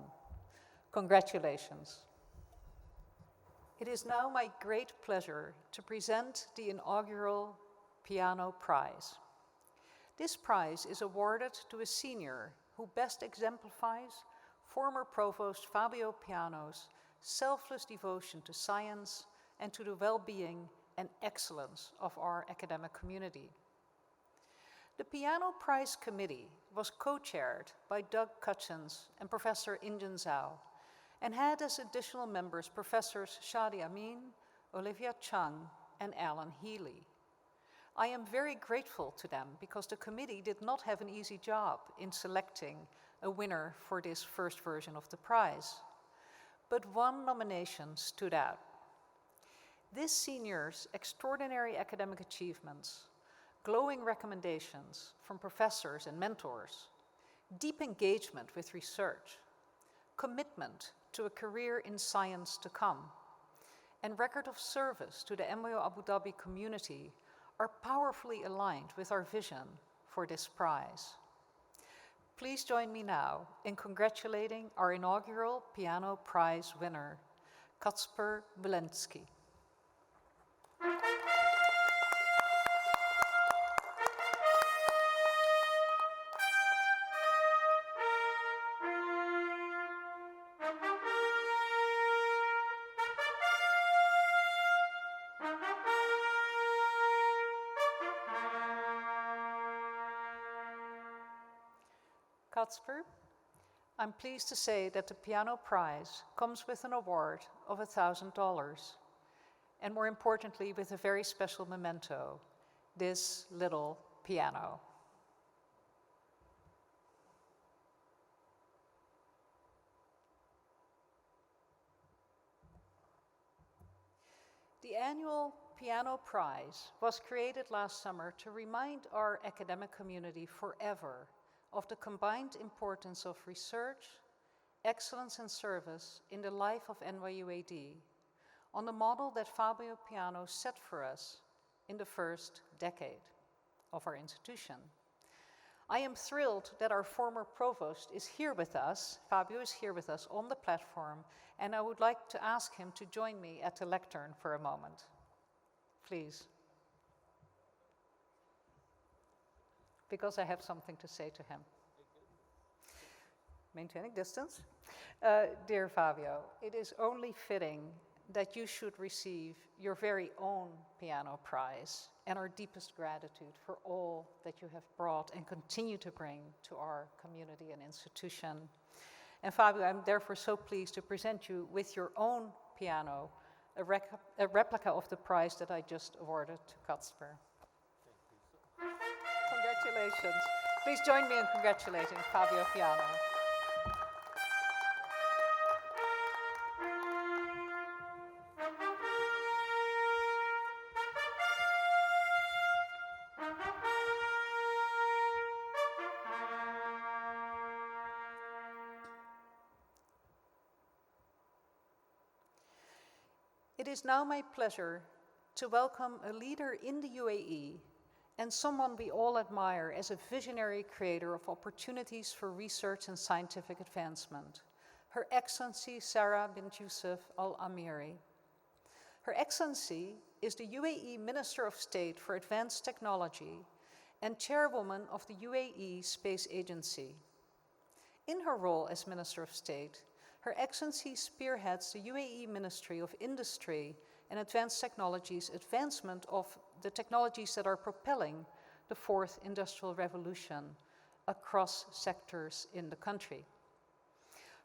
Congratulations. It is now my great pleasure to present the inaugural Piano Prize. This prize is awarded to a senior who best exemplifies former Provost Fabio Piano's selfless devotion to science and to the well-being and excellence of our academic community. The Piano Prize Committee was co-chaired by Doug Cutchins and Professor Injun Zhao, and had as additional members Professors Shadi Amin, Olivia Chung, and Alan Healy. I am very grateful to them because the committee did not have an easy job in selecting a winner for this first version of the prize. But one nomination stood out. This senior's extraordinary academic achievements, glowing recommendations from professors and mentors, deep engagement with research, commitment to a career in science to come, and record of service to the NYU Abu Dhabi community are powerfully aligned with our vision for this prize. Please join me now in congratulating our inaugural Piano Prize winner, Kacper Belensky. Kacper, I'm pleased to say that the Piano Prize comes with an award of $1,000, and more importantly, with a very special memento, this little piano. The annual Piano Prize was created last summer to remind our academic community forever of the combined importance of research, excellence and service in the life of NYUAD, on the model that Fabio Piano set for us in the first decade of our institution. I am thrilled that our former provost is here with us, Fabio is here with us on the platform, and I would like to ask him to join me at the lectern for a moment. Please. Because I have something to say to him. Maintaining distance. Dear Fabio, it is only fitting that you should receive your very own piano prize, and our deepest gratitude for all that you have brought and continue to bring to our community and institution. And Fabio, I'm therefore so pleased to present you with your own piano, a replica of the prize that I just awarded to Kacper. Congratulations. Please join me in congratulating Fabio Piano. It is now my pleasure to welcome a leader in the UAE and someone we all admire as a visionary creator of opportunities for research and scientific advancement, Her Excellency Sarah bint Yousef Al Amiri. Her Excellency is the UAE Minister of State for Advanced Technology and chairwoman of the UAE Space Agency. In her role as Minister of State, Her Excellency spearheads the UAE Ministry of Industry and Advanced Technologies advancement of the technologies that are propelling the fourth industrial revolution across sectors in the country.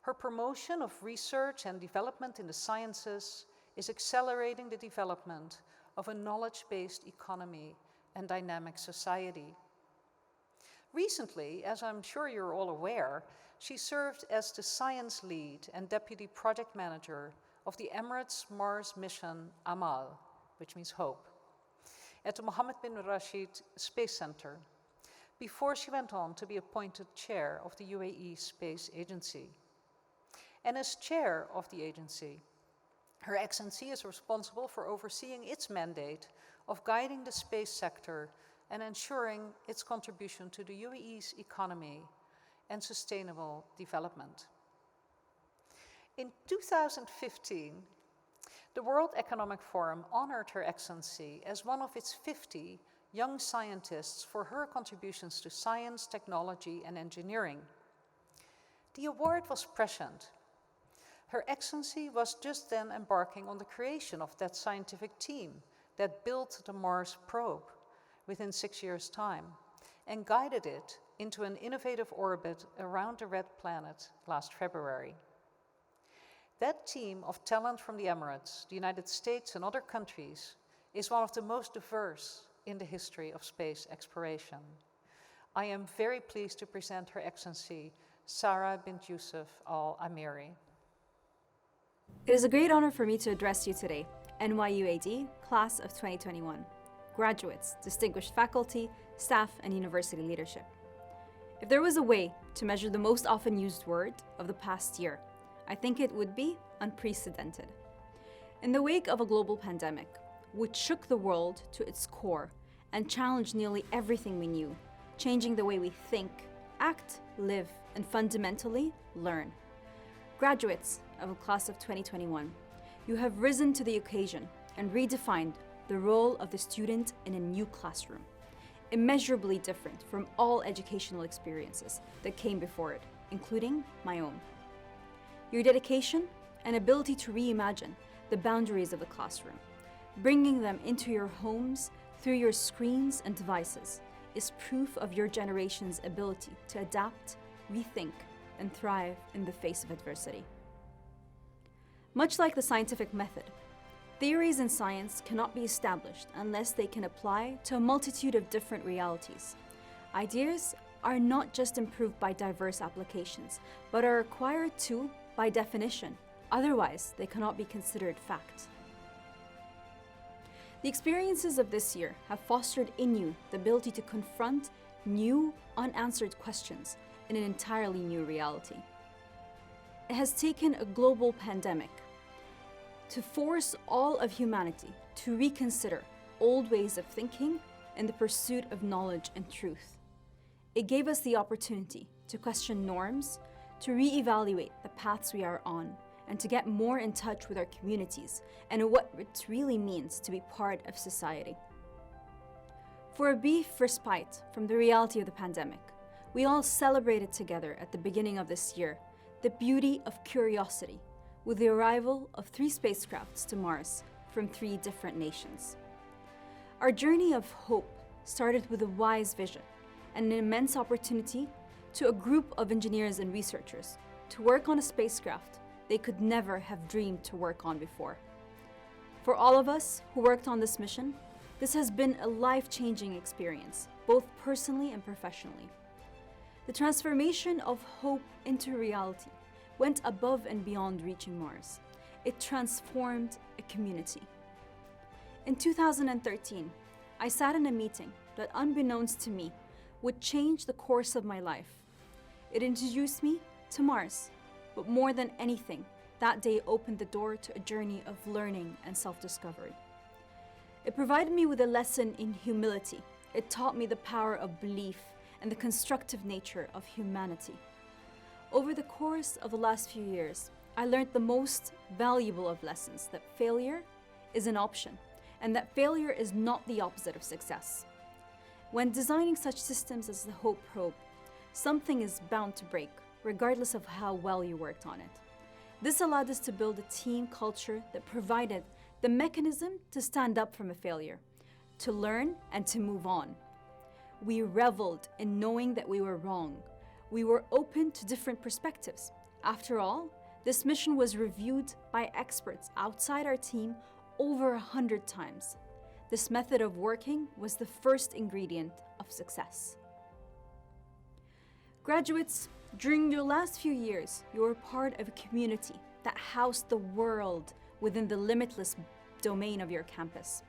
Her promotion of research and development in the sciences is accelerating the development of a knowledge-based economy and dynamic society. Recently, as I'm sure you're all aware, she served as the science lead and deputy project manager of the Emirates Mars mission Amal, which means hope, at the Mohammed bin Rashid Space Center, before she went on to be appointed chair of the UAE Space Agency. And as chair of the agency, Her Excellency is responsible for overseeing its mandate of guiding the space sector and ensuring its contribution to the UAE's economy and sustainable development. In 2015, the World Economic Forum honored Her Excellency as one of its 50 young scientists for her contributions to science, technology, and engineering. The award was prescient. Her Excellency was just then embarking on the creation of that scientific team that built the Mars probe within 6 years' time and guided it into an innovative orbit around the red planet last February. That team of talent from the Emirates, the United States, and other countries is one of the most diverse in the history of space exploration. I am very pleased to present Her Excellency Sarah bint Yousef Al Amiri. It is a great honor for me to address you today, NYUAD, Class of 2021, graduates, distinguished faculty, staff, and university leadership. If there was a way to measure the most often used word of the past year, I think it would be unprecedented. In the wake of a global pandemic, which shook the world to its core and challenged nearly everything we knew, changing the way we think, act, live, and fundamentally learn. Graduates of the class of 2021, you have risen to the occasion and redefined the role of the student in a new classroom, immeasurably different from all educational experiences that came before it, including my own. Your dedication and ability to reimagine the boundaries of the classroom, bringing them into your homes through your screens and devices, is proof of your generation's ability to adapt, rethink, and thrive in the face of adversity. Much like the scientific method, theories in science cannot be established unless they can apply to a multitude of different realities. Ideas are not just improved by diverse applications, but are acquired too by definition. Otherwise, they cannot be considered fact. The experiences of this year have fostered in you the ability to confront new, unanswered questions in an entirely new reality. It has taken a global pandemic to force all of humanity to reconsider old ways of thinking in the pursuit of knowledge and truth. It gave us the opportunity to question norms, to reevaluate the paths we are on, and to get more in touch with our communities and what it really means to be part of society. For a brief respite from the reality of the pandemic, we all celebrated together at the beginning of this year the beauty of curiosity, with the arrival of 3 spacecrafts to Mars from 3 different nations. Our journey of hope started with a wise vision and an immense opportunity to a group of engineers and researchers to work on a spacecraft they could never have dreamed to work on before. For all of us who worked on this mission, this has been a life-changing experience, both personally and professionally. The transformation of hope into reality went above and beyond reaching Mars. It transformed a community. In 2013, I sat in a meeting that, unbeknownst to me, would change the course of my life. It introduced me to Mars, but more than anything, that day opened the door to a journey of learning and self-discovery. It provided me with a lesson in humility. It taught me the power of belief and the constructive nature of humanity. Over the course of the last few years, I learned the most valuable of lessons, that failure is an option, and that failure is not the opposite of success. When designing such systems as the Hope Probe, something is bound to break, regardless of how well you worked on it. This allowed us to build a team culture that provided the mechanism to stand up from a failure, to learn and to move on. We reveled in knowing that we were wrong. We were open to different perspectives. After all, this mission was reviewed by experts outside our team over 100 times. This method of working was the first ingredient of success. Graduates, during your last few years, you were part of a community that housed the world within the limitless domain of your campus.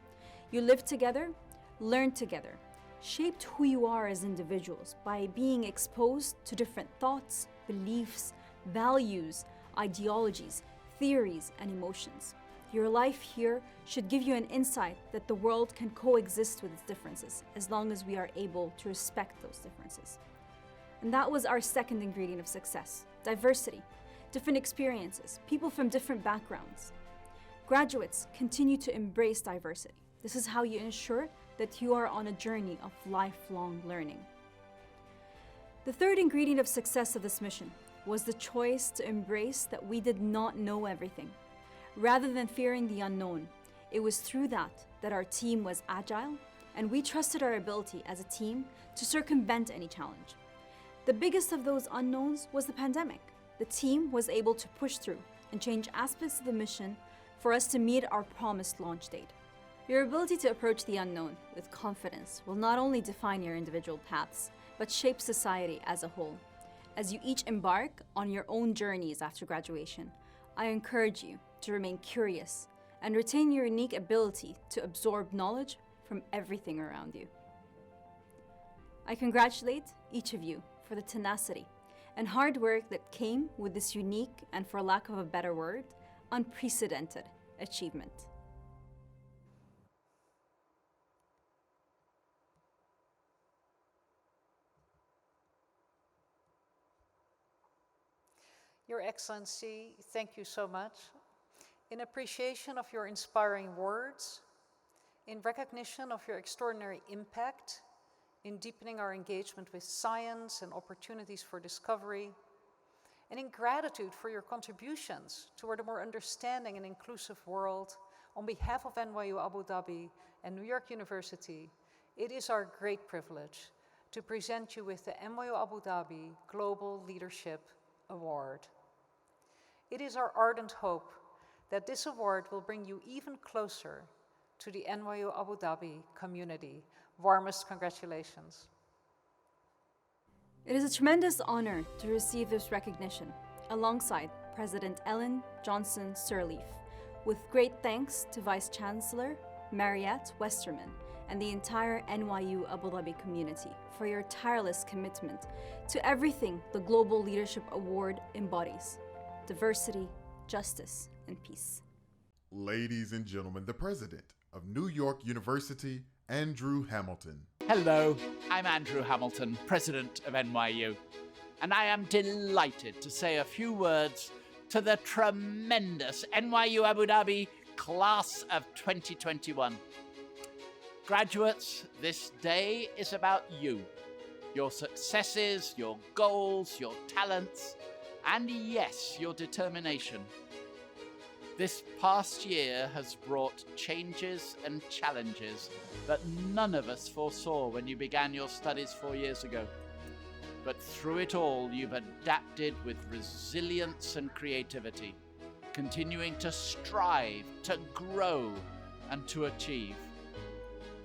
You lived together, learned together, shaped who you are as individuals by being exposed to different thoughts, beliefs, values, ideologies, theories, and emotions. Your life here should give you an insight that the world can coexist with its differences as long as we are able to respect those differences. And that was our second ingredient of success: diversity, different experiences, people from different backgrounds. Graduates, continue to embrace diversity. This is how you ensure that you are on a journey of lifelong learning. The third ingredient of success of this mission was the choice to embrace that we did not know everything. Rather than fearing the unknown, it was through that our team was agile, and we trusted our ability as a team to circumvent any challenge. The biggest of those unknowns was the pandemic. The team was able to push through and change aspects of the mission for us to meet our promised launch date. Your ability to approach the unknown with confidence will not only define your individual paths, but shape society as a whole. As you each embark on your own journeys after graduation, I encourage you to remain curious and retain your unique ability to absorb knowledge from everything around you. I congratulate each of you for the tenacity and hard work that came with this unique and, for lack of a better word, unprecedented achievement. Your Excellency, thank you so much. In appreciation of your inspiring words, in recognition of your extraordinary impact, in deepening our engagement with science and opportunities for discovery, and in gratitude for your contributions toward a more understanding and inclusive world, on behalf of NYU Abu Dhabi and New York University, it is our great privilege to present you with the NYU Abu Dhabi Global Leadership Award. It is our ardent hope that this award will bring you even closer to the NYU Abu Dhabi community. Warmest congratulations. It is a tremendous honor to receive this recognition alongside President Ellen Johnson Sirleaf, with great thanks to Vice Chancellor Mariette Westerman and the entire NYU Abu Dhabi community for your tireless commitment to everything the Global Leadership Award embodies: diversity, justice, and peace. Ladies and gentlemen, the President of New York University, Andrew Hamilton. Hello, I'm Andrew Hamilton, President of NYU, and I am delighted to say a few words to the tremendous NYU Abu Dhabi Class of 2021. Graduates, this day is about you, your successes, your goals, your talents, and yes, your determination. This past year has brought changes and challenges that none of us foresaw when you began your studies 4 years ago. But through it all, you've adapted with resilience and creativity, continuing to strive, to grow, and to achieve.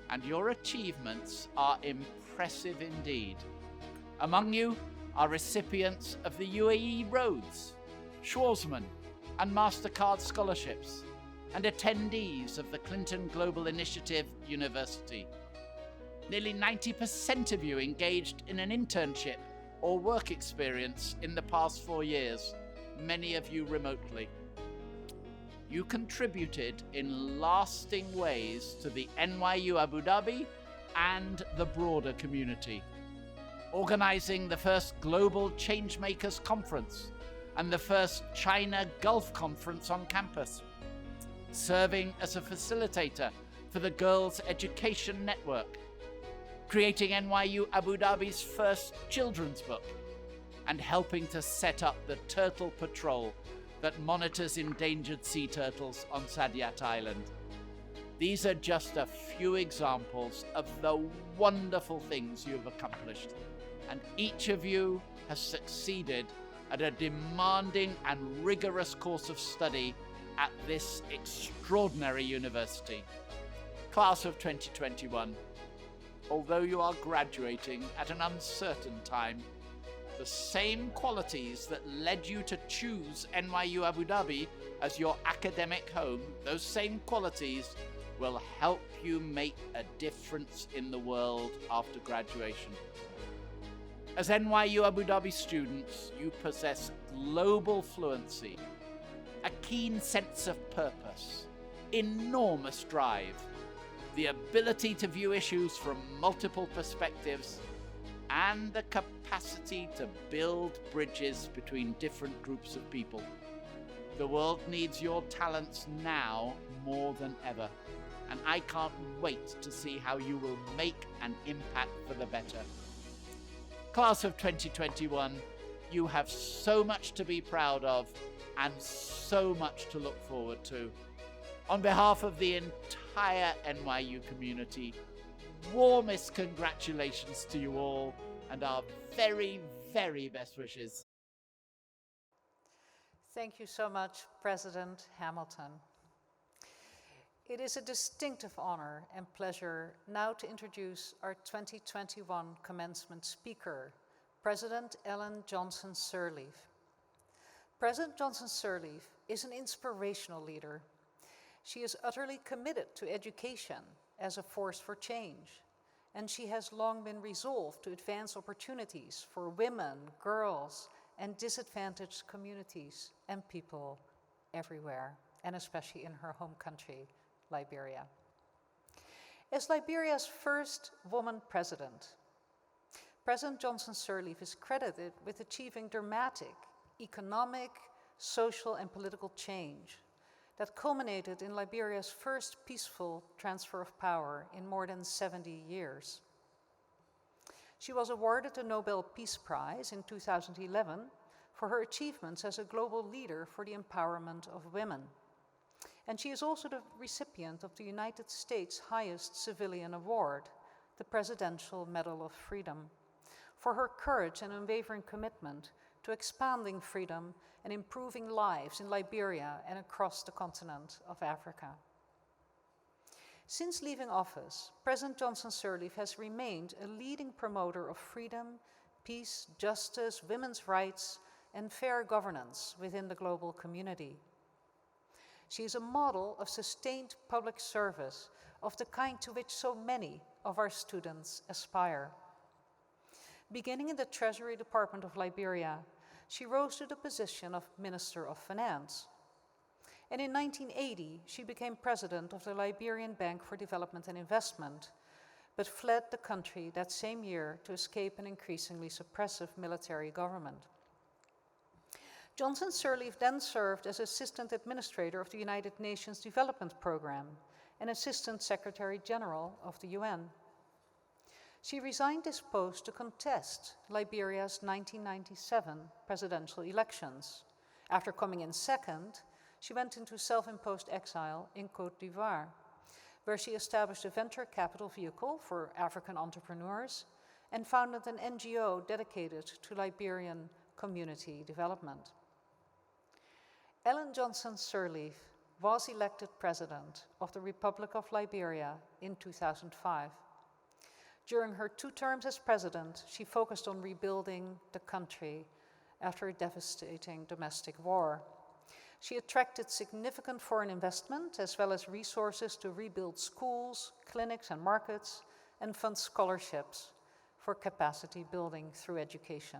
And your achievements are impressive indeed. Among you are recipients of the UAE Rhodes, Schwarzman, and MasterCard scholarships, and attendees of the Clinton Global Initiative University. Nearly 90% of you engaged in an internship or work experience in the past 4 years, many of you remotely. You contributed in lasting ways to the NYU Abu Dhabi and the broader community, organizing the first Global Changemakers Conference and the first China Gulf Conference on campus, serving as a facilitator for the Girls Education Network, creating NYU Abu Dhabi's first children's book, and helping to set up the Turtle Patrol that monitors endangered sea turtles on Saadiyat Island. These are just a few examples of the wonderful things you have accomplished, and each of you has succeeded at a demanding and rigorous course of study at this extraordinary university. Class of 2021, although you are graduating at an uncertain time, the same qualities that led you to choose NYU Abu Dhabi as your academic home, those same qualities will help you make a difference in the world after graduation. As NYU Abu Dhabi students, you possess global fluency, a keen sense of purpose, enormous drive, the ability to view issues from multiple perspectives, and the capacity to build bridges between different groups of people. The world needs your talents now more than ever, and I can't wait to see how you will make an impact for the better. Class of 2021, you have so much to be proud of and so much to look forward to. On behalf of the entire NYU community, warmest congratulations to you all and our very, very best wishes. Thank you so much, President Hamilton. It is a distinctive honor and pleasure now to introduce our 2021 commencement speaker, President Ellen Johnson Sirleaf. President Johnson Sirleaf is an inspirational leader. She is utterly committed to education as a force for change, and she has long been resolved to advance opportunities for women, girls, and disadvantaged communities and people everywhere, and especially in her home country, Liberia. As Liberia's first woman president, President Johnson Sirleaf is credited with achieving dramatic economic, social, and political change that culminated in Liberia's first peaceful transfer of power in more than 70 years. She was awarded the Nobel Peace Prize in 2011 for her achievements as a global leader for the empowerment of women. And she is also the recipient of the United States' highest civilian award, the Presidential Medal of Freedom, for her courage and unwavering commitment to expanding freedom and improving lives in Liberia and across the continent of Africa. Since leaving office, President Johnson Sirleaf has remained a leading promoter of freedom, peace, justice, women's rights, and fair governance within the global community. She is a model of sustained public service of the kind to which so many of our students aspire. Beginning in the Treasury Department of Liberia, she rose to the position of Minister of Finance. And in 1980, she became president of the Liberian Bank for Development and Investment, but fled the country that same year to escape an increasingly suppressive military government. Johnson Sirleaf then served as Assistant Administrator of the United Nations Development Programme and Assistant Secretary General of the UN. She resigned this post to contest Liberia's 1997 presidential elections. After coming in second, she went into self-imposed exile in Côte d'Ivoire, where she established a venture capital vehicle for African entrepreneurs and founded an NGO dedicated to Liberian community development. Ellen Johnson Sirleaf was elected President of the Republic of Liberia in 2005. During her 2 terms as President, she focused on rebuilding the country after a devastating domestic war. She attracted significant foreign investment as well as resources to rebuild schools, clinics and markets, and fund scholarships for capacity building through education.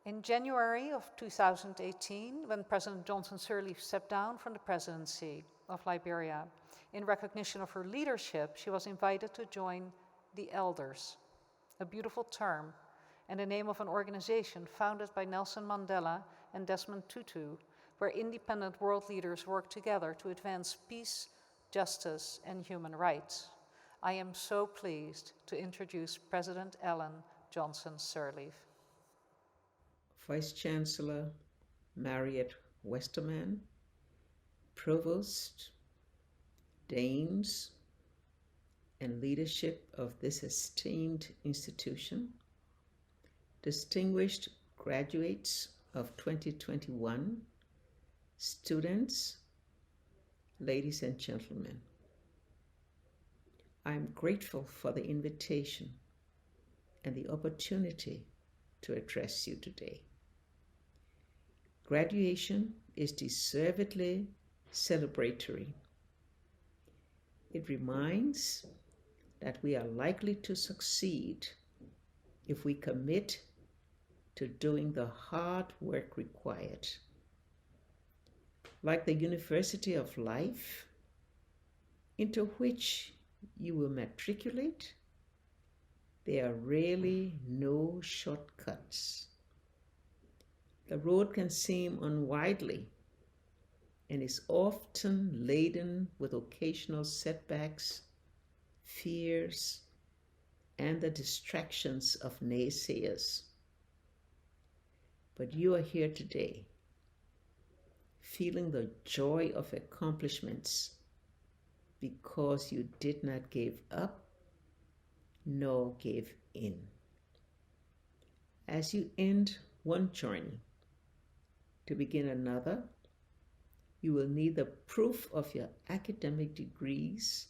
In January of 2018, when President Johnson Sirleaf stepped down from the presidency of Liberia, in recognition of her leadership, she was invited to join the Elders, a beautiful term and the name of an organization founded by Nelson Mandela and Desmond Tutu, where independent world leaders work together to advance peace, justice, and human rights. I am so pleased to introduce President Ellen Johnson Sirleaf. Vice Chancellor Mariette Westerman, Provost, Deans, and leadership of this esteemed institution, distinguished graduates of 2021, students, ladies and gentlemen. I am grateful for the invitation and the opportunity to address you today. Graduation is deservedly celebratory. It reminds that we are likely to succeed if we commit to doing the hard work required. Like the University of Life, into which you will matriculate, there are really no shortcuts. The road can seem unwieldy and is often laden with occasional setbacks, fears, and the distractions of naysayers. But you are here today, feeling the joy of accomplishments because you did not give up nor give in. As you end one journey to begin another, you will need the proof of your academic degrees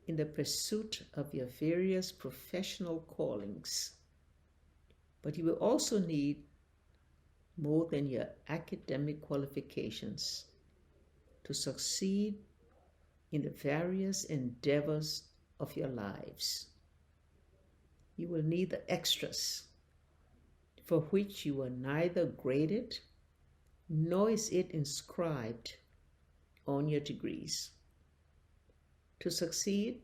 in the pursuit of your various professional callings. But you will also need more than your academic qualifications to succeed in the various endeavors of your lives. You will need the extras, for which you are neither graded nor is it inscribed on your degrees. To succeed,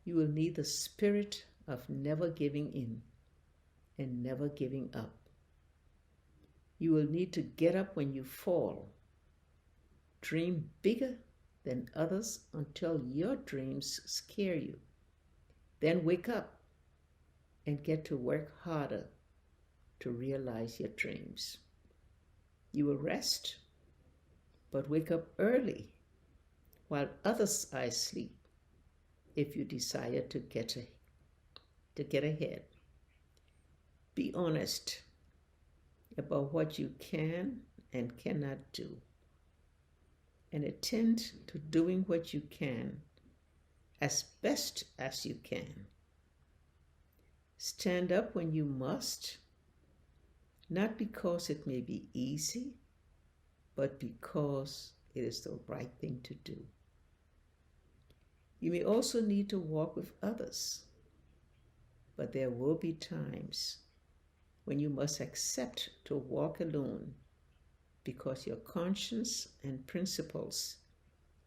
you will need the spirit of never giving in and never giving up. You will need to get up when you fall, dream bigger than others until your dreams scare you, then wake up and get to work harder to realize your dreams. You will rest, but wake up early while others are asleep if you desire to get ahead. Be honest about what you can and cannot do, and attend to doing what you can as best as you can. Stand up when you must, not because it may be easy, but because it is the right thing to do. You may also need to walk with others, but there will be times when you must accept to walk alone because your conscience and principles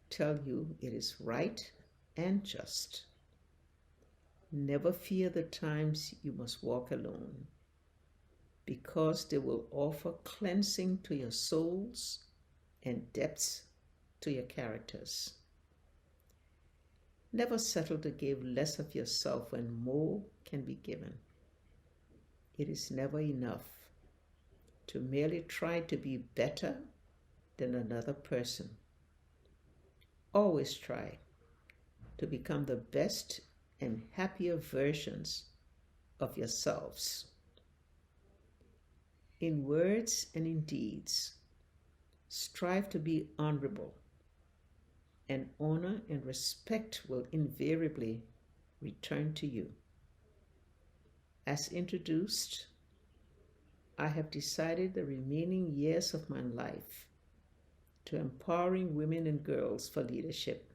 tell you it is right and just. Never fear the times you must walk alone, because they will offer cleansing to your souls and depths to your characters. Never settle to give less of yourself when more can be given. It is never enough to merely try to be better than another person. Always try to become the best and happier versions of yourselves. In words and in deeds, strive to be honorable, and honor and respect will invariably return to you. As introduced, I have decided the remaining years of my life to empowering women and girls for leadership.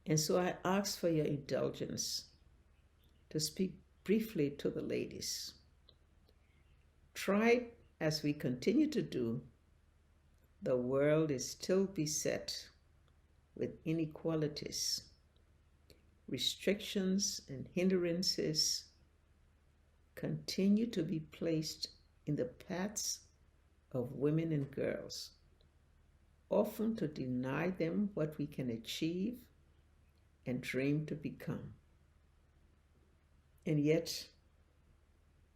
And so I ask for your indulgence to speak briefly to the ladies. Try as we continue to do, the world is still beset with inequalities, restrictions, and hindrances continue to be placed in the paths of women and girls, often to deny them what we can achieve and dream to become. And yet,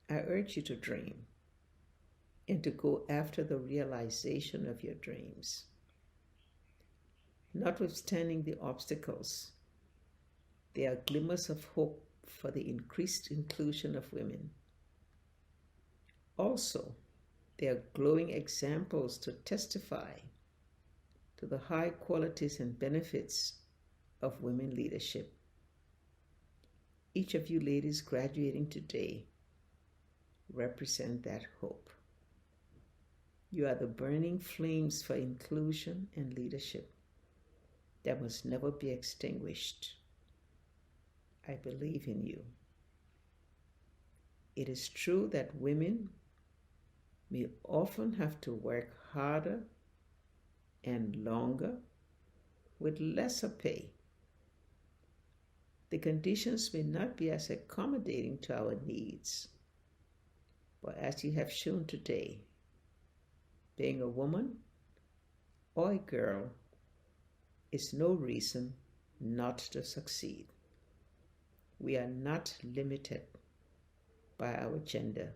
I urge you to dream and to go after the realization of your dreams. Notwithstanding the obstacles, there are glimmers of hope for the increased inclusion of women. Also, there are glowing examples to testify to the high qualities and benefits of women leadership. Each of you ladies graduating today represent that hope. You are the burning flames for inclusion and leadership that must never be extinguished. I believe in you. It is true that women may often have to work harder and longer with lesser pay. The conditions may not be as accommodating to our needs, but as you have shown today, being a woman or a girl is no reason not to succeed. We are not limited by our gender.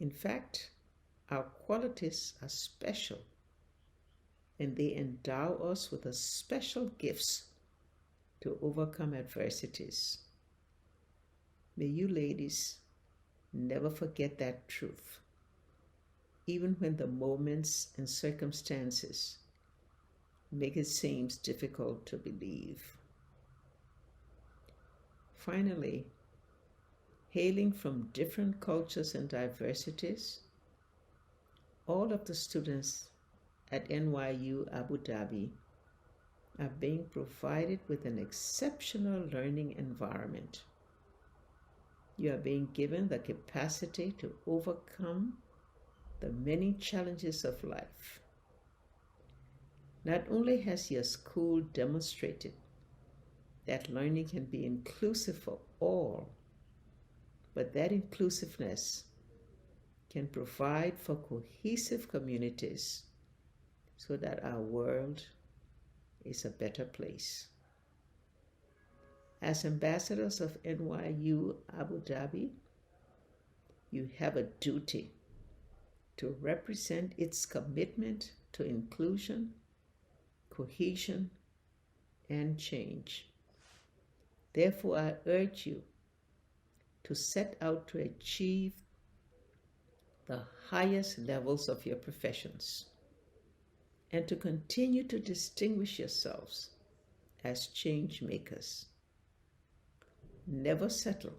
In fact, our qualities are special, and they endow us with special gifts to overcome adversities. May you ladies never forget that truth, even when the moments and circumstances make it seem difficult to believe. Finally, hailing from different cultures and diversities, all of the students at NYU Abu Dhabi are being provided with an exceptional learning environment. You are being given the capacity to overcome the many challenges of life. Not only has your school demonstrated that learning can be inclusive for all, but that inclusiveness can provide for cohesive communities so that our world is a better place. As ambassadors of NYU Abu Dhabi, you have a duty to represent its commitment to inclusion, cohesion, and change. Therefore, I urge you to set out to achieve the highest levels of your professions and to continue to distinguish yourselves as change makers. Never settle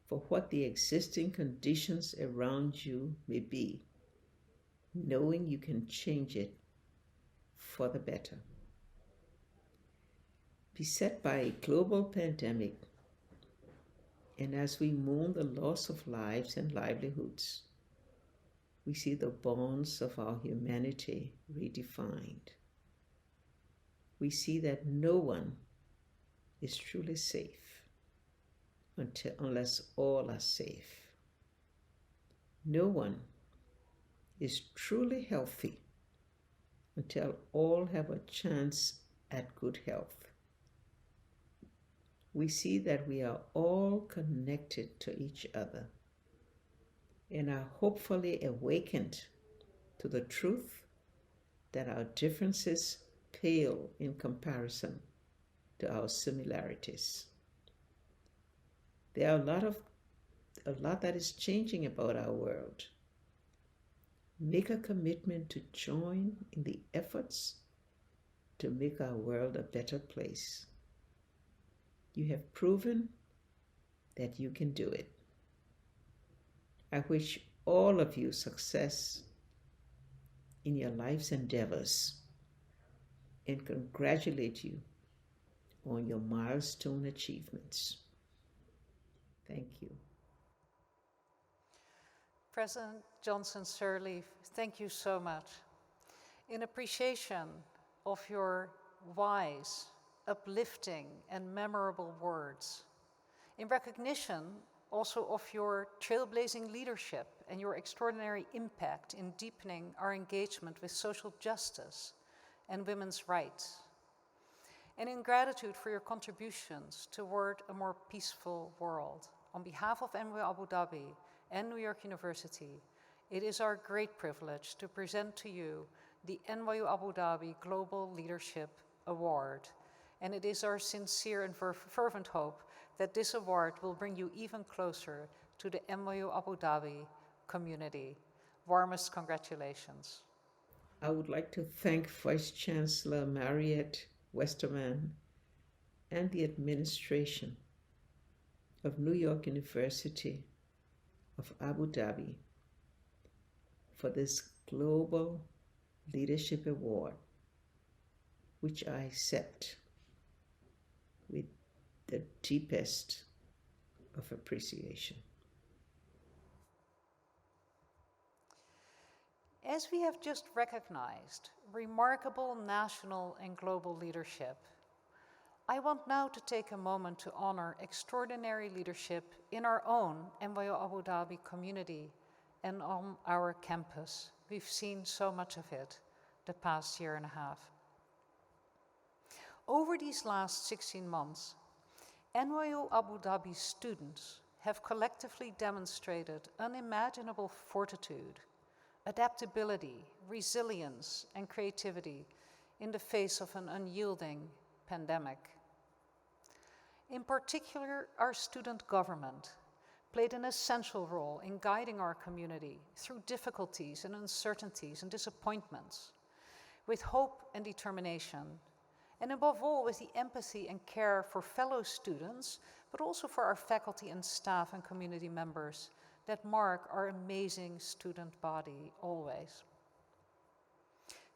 for what the existing conditions around you may be, knowing you can change it for the better. Beset by a global pandemic, and as we mourn the loss of lives and livelihoods, we see the bonds of our humanity redefined. We see that no one is truly safe unless all are safe. No one is truly healthy until all have a chance at good health. We see that we are all connected to each other and are hopefully awakened to the truth that our differences pale in comparison to our similarities. There are a lot that is changing about our world. Make a commitment to join in the efforts to make our world a better place. You have proven that you can do it. I wish all of you success in your life's endeavors and congratulate you on your milestone achievements. Thank you. President Johnson Sirleaf, thank you so much. In appreciation of your wise, uplifting, and memorable words, in recognition also of your trailblazing leadership and your extraordinary impact in deepening our engagement with social justice and women's rights, and in gratitude for your contributions toward a more peaceful world, on behalf of NYU Abu Dhabi and New York University, it is our great privilege to present to you the NYU Abu Dhabi Global Leadership Award. And it is our sincere and fervent hope that this award will bring you even closer to the NYU Abu Dhabi community. Warmest congratulations. I would like to thank Vice Chancellor Mariette Westerman and the administration of New York University of Abu Dhabi for this Global Leadership Award, which I accept with the deepest of appreciation. As we have just recognized remarkable national and global leadership, I want now to take a moment to honor extraordinary leadership in our own NYU Abu Dhabi community and on our campus. We've seen so much of it the past year and a half. Over these last 16 months, NYU Abu Dhabi students have collectively demonstrated unimaginable fortitude, adaptability, resilience, and creativity in the face of an unyielding pandemic. In particular, our student government played an essential role in guiding our community through difficulties and uncertainties and disappointments, with hope and determination, and above all with the empathy and care for fellow students, but also for our faculty and staff and community members that mark our amazing student body always.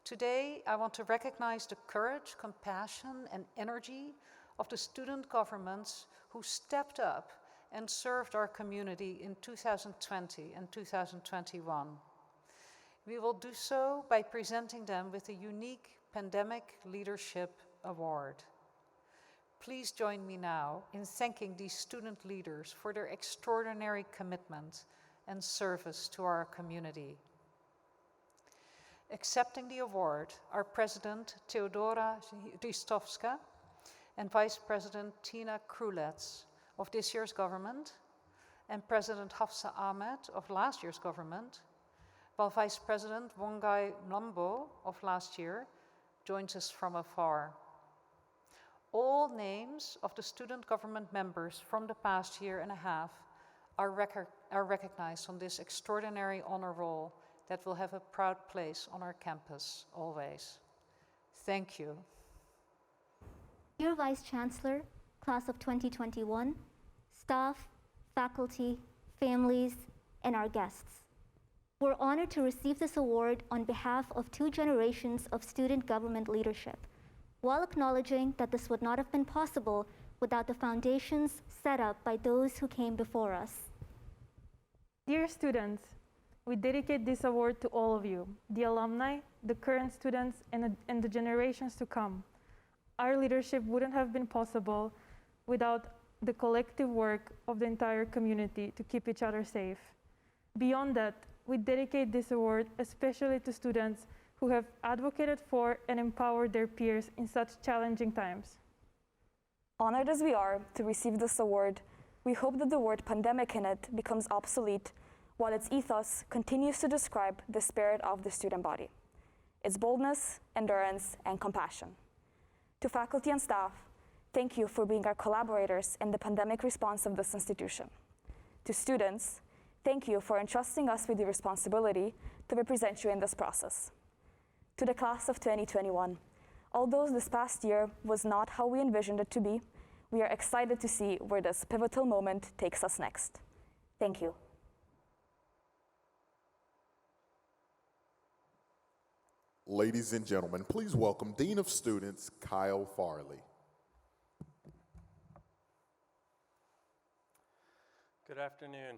Today, I want to recognize the courage, compassion, and energy of the student governments who stepped up and served our community in 2020 and 2021. We will do so by presenting them with a unique Pandemic Leadership Award. Please join me now in thanking these student leaders for their extraordinary commitment and service to our community. Accepting the award are President Theodora Ristovska and Vice President Tina Krulets of this year's government, and President Hafsa Ahmed of last year's government, while Vice President Wongai Nombo of last year joins us from afar. All names of the student government members from the past year and a half are recognized on this extraordinary honor roll that will have a proud place on our campus always. Thank you. Dear Vice Chancellor, Class of 2021, staff, faculty, families, and our guests. We're honored to receive this award on behalf of 2 generations of student government leadership, while acknowledging that this would not have been possible without the foundations set up by those who came before us. Dear students, we dedicate this award to all of you, the alumni, the current students, and the generations to come. Our leadership wouldn't have been possible without the collective work of the entire community to keep each other safe. Beyond that, we dedicate this award especially to students who have advocated for and empowered their peers in such challenging times. Honored as we are to receive this award, we hope that the word pandemic in it becomes obsolete while its ethos continues to describe the spirit of the student body, its boldness, endurance, and compassion. To faculty and staff, thank you for being our collaborators in the pandemic response of this institution. To students, thank you for entrusting us with the responsibility to represent you in this process. To the class of 2021, although this past year was not how we envisioned it to be, we are excited to see where this pivotal moment takes us next. Thank you. Ladies and gentlemen, please welcome Dean of Students, Kyle Farley. Good afternoon.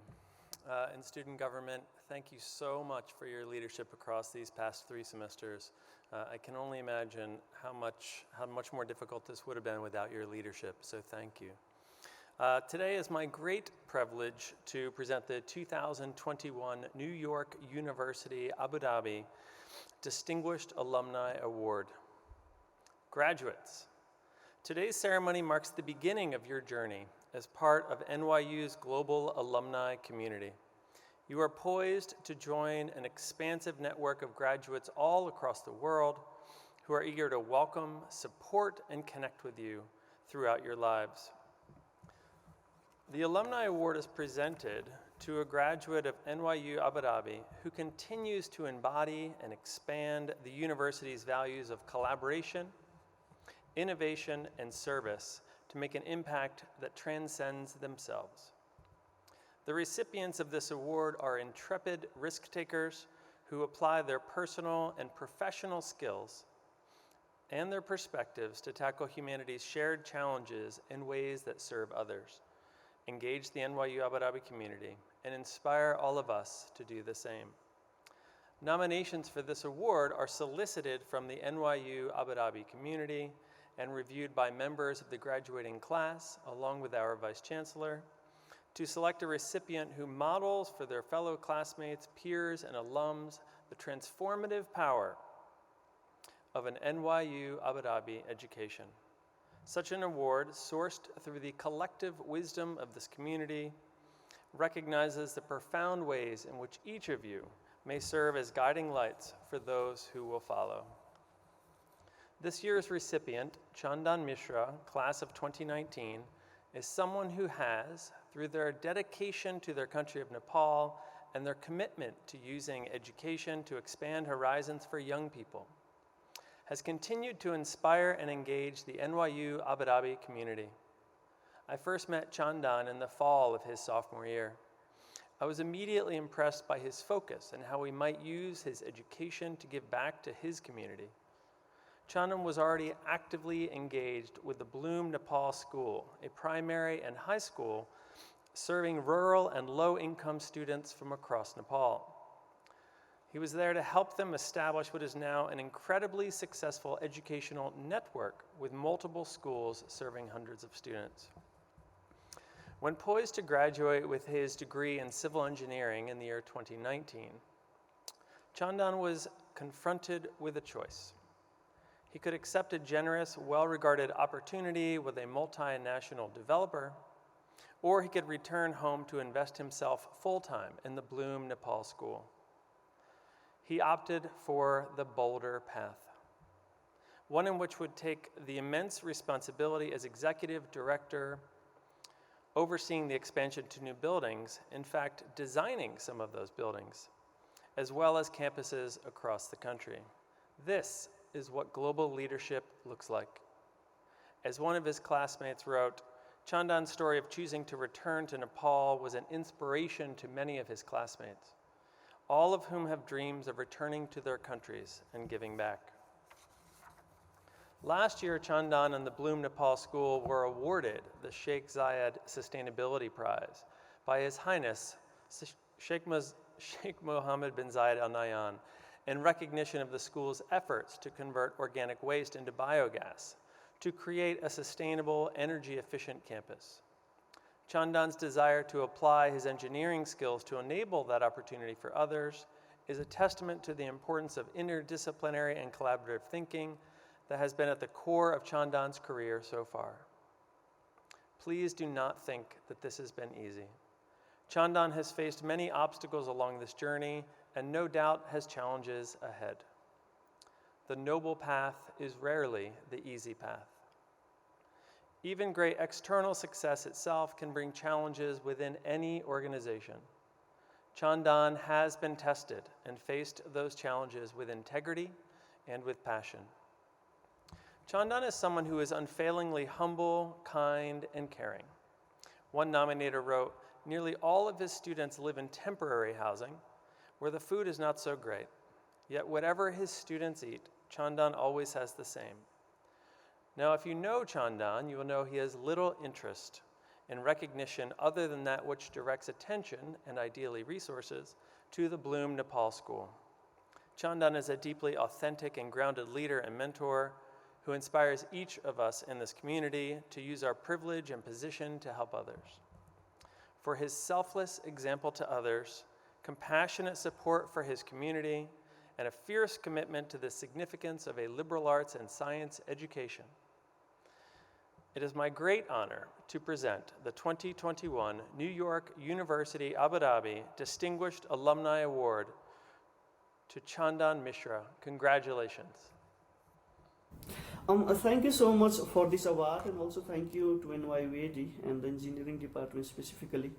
In student government, thank you so much for your leadership across these past 3 semesters. I can only imagine how much more difficult this would have been without your leadership, so thank you. Today is my great privilege to present the 2021 New York University Abu Dhabi Distinguished Alumni Award. Graduates, today's ceremony marks the beginning of your journey as part of NYU's global alumni community. You are poised to join an expansive network of graduates all across the world who are eager to welcome, support, and connect with you throughout your lives. The Alumni Award is presented to a graduate of NYU Abu Dhabi who continues to embody and expand the university's values of collaboration, innovation, and service to make an impact that transcends themselves. The recipients of this award are intrepid risk takers who apply their personal and professional skills and their perspectives to tackle humanity's shared challenges in ways that serve others, engage the NYU Abu Dhabi community, and inspire all of us to do the same. Nominations for this award are solicited from the NYU Abu Dhabi community and reviewed by members of the graduating class, along with our Vice Chancellor, to select a recipient who models for their fellow classmates, peers, and alums the transformative power of an NYU Abu Dhabi education. Such an award, sourced through the collective wisdom of this community, recognizes the profound ways in which each of you may serve as guiding lights for those who will follow. This year's recipient, Chandan Mishra, class of 2019, is someone who has, through their dedication to their country of Nepal and their commitment to using education to expand horizons for young people, has continued to inspire and engage the NYU Abu Dhabi community. I first met Chandan in the fall of his sophomore year. I was immediately impressed by his focus and how he might use his education to give back to his community. Chandan was already actively engaged with the Bloom Nepal School, a primary and high school serving rural and low-income students from across Nepal. He was there to help them establish what is now an incredibly successful educational network with multiple schools serving hundreds of students. When poised to graduate with his degree in civil engineering in the year 2019, Chandan was confronted with a choice. He could accept a generous, well-regarded opportunity with a multinational developer, or he could return home to invest himself full-time in the Bloom Nepal School. He opted for the bolder path, one in which would take the immense responsibility as executive director, overseeing the expansion to new buildings, in fact, designing some of those buildings, as well as campuses across the country. This is what global leadership looks like. As one of his classmates wrote, Chandan's story of choosing to return to Nepal was an inspiration to many of his classmates, all of whom have dreams of returning to their countries and giving back. Last year, Chandan and the Bloom Nepal School were awarded the Sheikh Zayed Sustainability Prize by His Highness Sheikh Mohammed bin Zayed Al Nahyan in recognition of the school's efforts to convert organic waste into biogas to create a sustainable, energy-efficient campus. Chandan's desire to apply his engineering skills to enable that opportunity for others is a testament to the importance of interdisciplinary and collaborative thinking that has been at the core of Chandan's career so far. Please do not think that this has been easy. Chandan has faced many obstacles along this journey and no doubt has challenges ahead. The noble path is rarely the easy path. Even great external success itself can bring challenges within any organization. Chandan has been tested and faced those challenges with integrity and with passion. Chandan is someone who is unfailingly humble, kind, and caring. One nominator wrote, "Nearly all of his students live in temporary housing where the food is not so great. Yet whatever his students eat, Chandan always has the same." Now, if you know Chandan, you will know he has little interest in recognition other than that which directs attention, and ideally resources, to the Bloom Nepal School. Chandan is a deeply authentic and grounded leader and mentor who inspires each of us in this community to use our privilege and position to help others. For his selfless example to others, compassionate support for his community, and a fierce commitment to the significance of a liberal arts and science education. It is my great honor to present the 2021 New York University Abu Dhabi Distinguished Alumni Award to Chandan Mishra. Congratulations. Thank you so much for this award, and also thank you to NYUAD and the engineering department specifically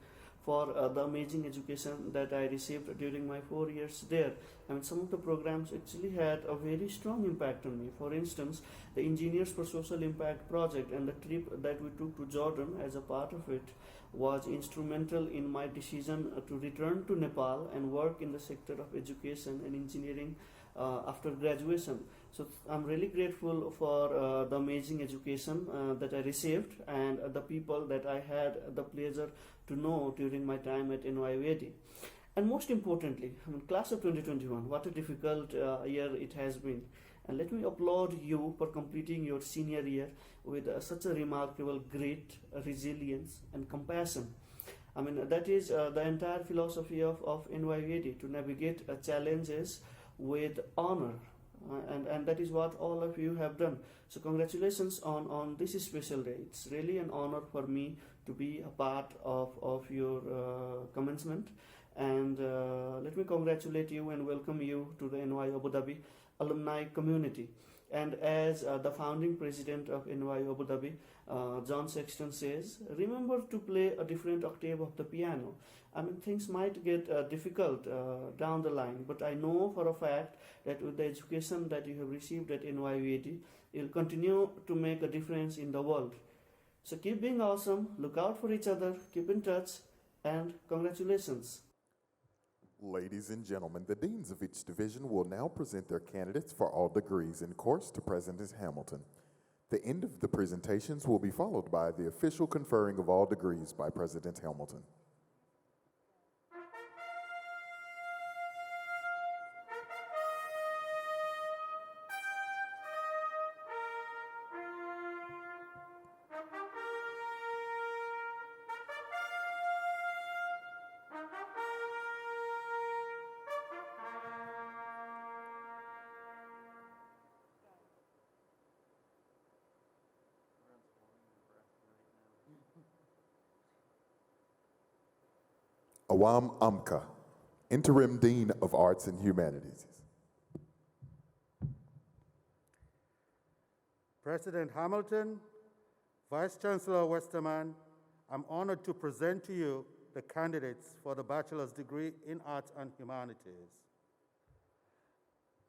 for the amazing education that I received during my 4 years there. I mean, some of the programs actually had a very strong impact on me. For instance, the Engineers for Social Impact project and the trip that we took to Jordan as a part of it was instrumental in my decision to return to Nepal and work in the sector of education and engineering after graduation. So I'm really grateful for the amazing education that I received and the people that I had the pleasure to know during my time at NYUAD. And most importantly, I mean, class of 2021, what a difficult year it has been. And let me applaud you for completing your senior year with such a remarkable grit, resilience, and compassion. I mean, that is the entire philosophy of NYUAD, to navigate challenges with honor. And that is what all of you have done. So congratulations on this special day. It's really an honor for me to be a part of your commencement. And let me congratulate you and welcome you to the NYU Abu Dhabi alumni community. And as the founding president of NYU Abu Dhabi, John Sexton says, remember to play a different octave of the piano. I mean, things might get difficult down the line, but I know for a fact that with the education that you have received at NYUAD, you'll continue to make a difference in the world. So keep being awesome, look out for each other, keep in touch, and congratulations. Ladies and gentlemen, the deans of each division will now present their candidates for all degrees in course to President Hamilton. The end of the presentations will be followed by the official conferring of all degrees by President Hamilton. Awam Amka, Interim Dean of Arts and Humanities. President Hamilton, Vice Chancellor Westerman, I'm honored to present to you the candidates for the bachelor's degree in Arts and Humanities.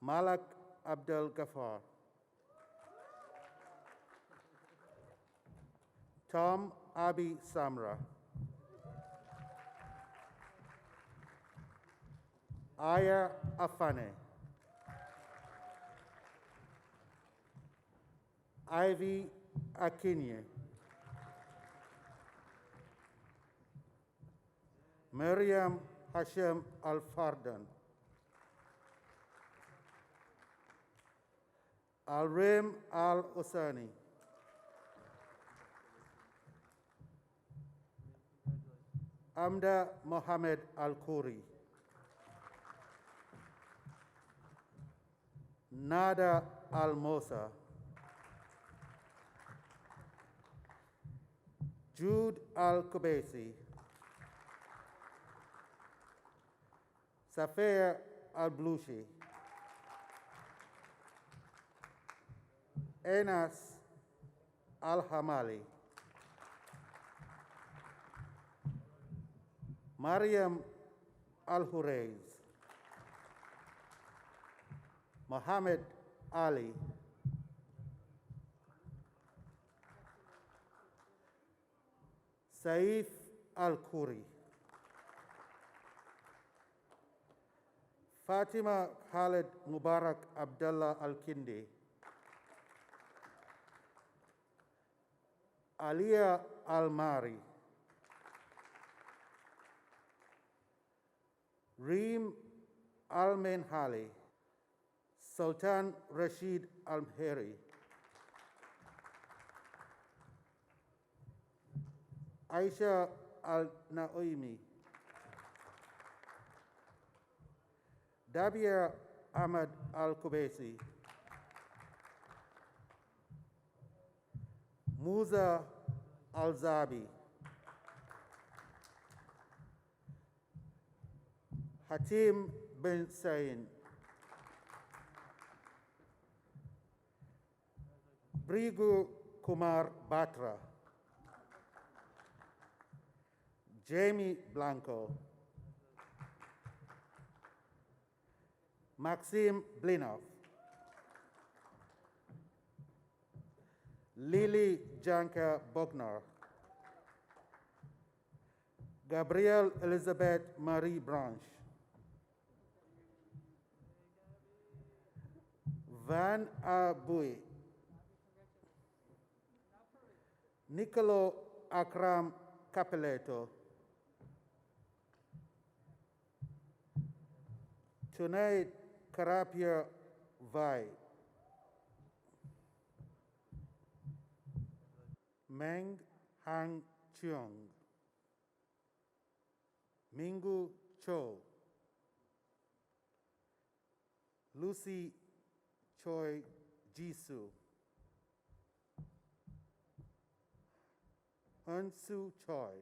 Malak Abdel Ghaffar, Tom Abi Samra, Aya Afane, Ivy Akinye, Miriam Hashem Al-Fardan, Al-Rim Al-Usani, Amda Mohammed Al-Khoury, Nada Al-Mosa, Jude Al-Kubaisi, Safia Al-Blushi, Enas Al-Hamali, Mariam Al-Hurayz, Mohammed Ali, Saif Al-Khoury, Fatima Khaled Mubarak Abdullah Al-Kindi, Alia Al-Mari, Reem Al-Menhali, Sultan Rashid Al-Mheri, Aisha Al-Naoimi, Dabia Ahmad Al-Kubaisi, Musa Al-Zabi, Hatim bin Sain, Brigu Kumar Batra, Jamie Blanco, Maxim Blinov, Lily Janka Bogner, Gabrielle Elizabeth Marie Branche, Van Abui, Nicolo Akram Capelletto, Tunay Karapia Vai, Meng Hang Cheong, Mingu Cho, Lucy Choi Jisoo, Unsu Choi,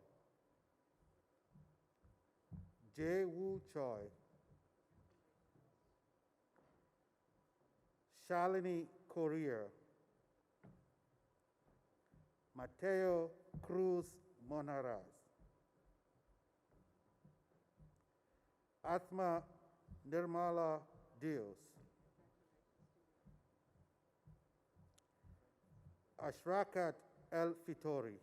Jae Woo Choi, Shalini Korea, Mateo Cruz Monaraz, Atma Nirmala Dios, Ashrakat El Fitori,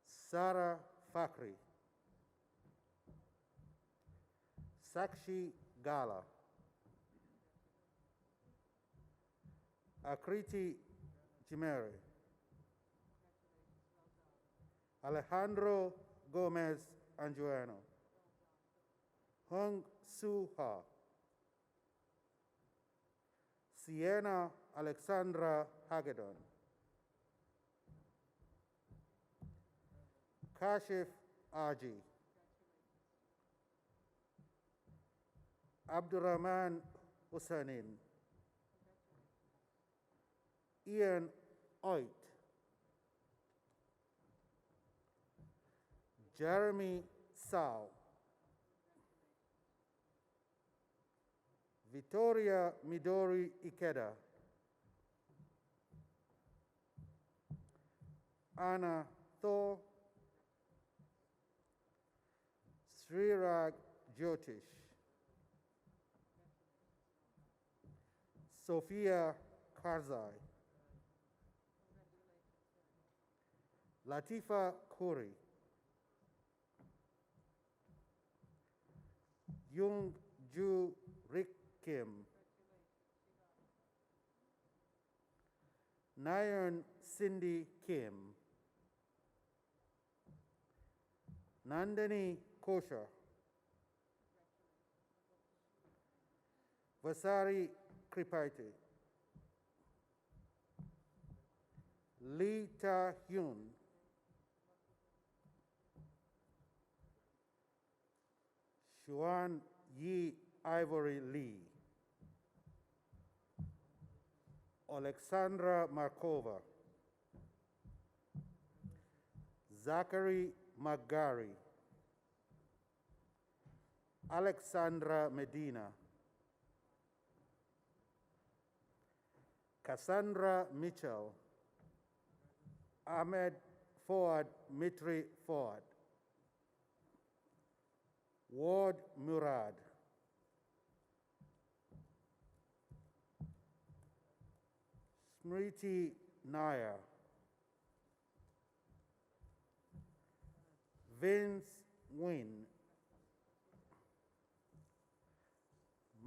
Sarah Fakhri, Sakshi Gala, Akriti Jimere, Alejandro Gomez Anjuano, Hung Soo Ha, Sienna Alexandra Hagedon, Kashif Aji, Abdurrahman Hussainin, Ian Oit, Jeremy Sao, Vittoria Midori Ikeda, Anna Tho, Srirag Jyotish, Sophia Karzai, Latifa Khoury, Yung Ju Rik Kim, Nayan Cindy Kim, Nandini Kosha, Vasari Kripaiti, Lee Ta Hyun, Xuan Yi Ivory Lee, Alexandra Markova, Zachary McGarry, Alexandra Medina, Cassandra Mitchell, Ahmed Ford Mitri Ford, Ward Murad, Smriti Nair, Vince Wynn,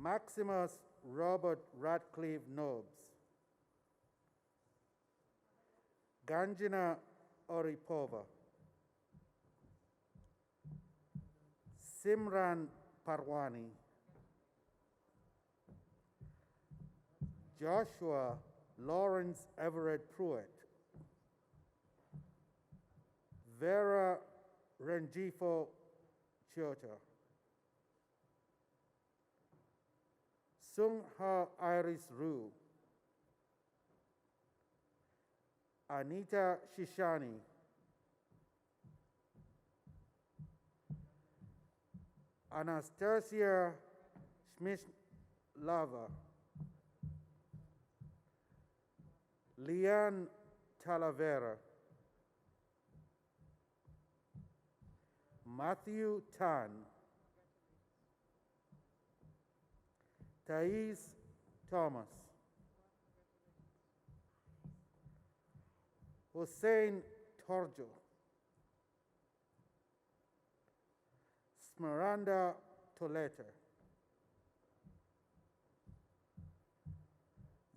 Maximus Robert Radcliffe Nobes, Ganjana Oripova, Simran Parwani, Joshua Lawrence Everett Pruitt, Vera Rengifo Chota, Sungha Iris Rue, Anita Shishani, Anastasia Schmidt-Lava, Liane Talavera, Matthew Tan, Thais Thomas, Hussein Torjo, Smaranda Toleta,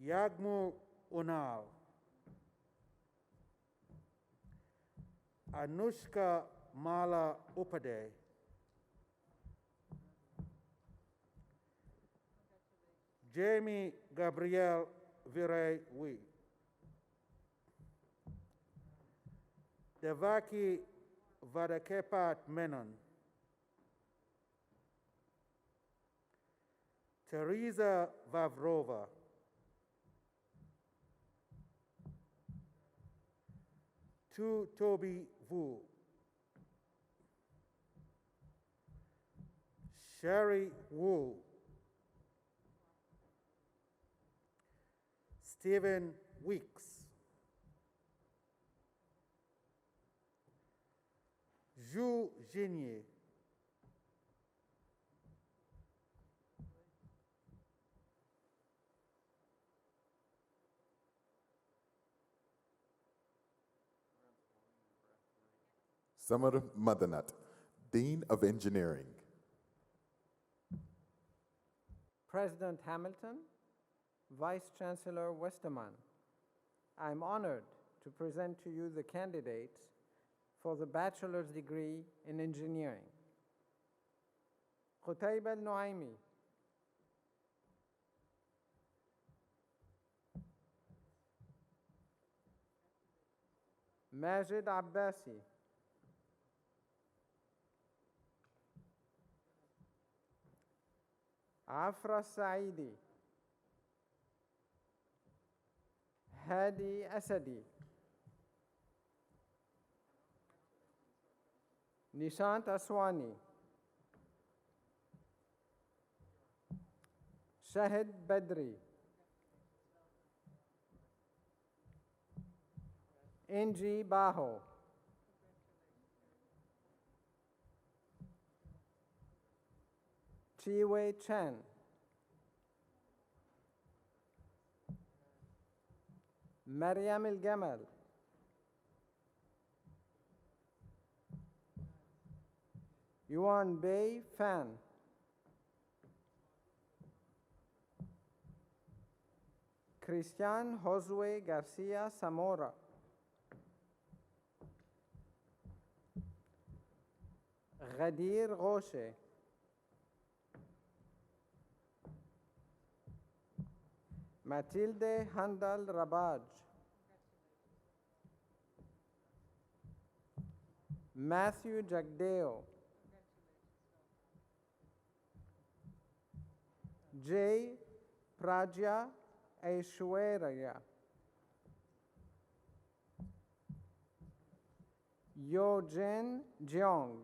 Yagmu Unal, Anushka Mala Upadey, Jamie Gabrielle Virey Wee, Devaki Vadakepat Menon, Teresa Vavrova, Tu Toby Vu, Sherry Wu, Stephen Weeks, Zhu Jinye, Samar Madanat, Dean of Engineering. President Hamilton, Vice Chancellor Westermann, I am honored to present to you the candidates for the bachelor's degree in engineering. Qutayb al-Nuaimi, Majid Abbasi, Afra Saidi, Hadi Asadi, Nishant Aswani, Shahid Badri, Inji Baho, Chiwei Chen, Maryam El-Gamal, Yuan Bei Fan, Christian Josue Garcia Zamora, Ghadir Ghosh, Matilde Handal Rabaj, Matthew Jagdeo, J. Pragya Aishwarya, Yo Jin Jeong,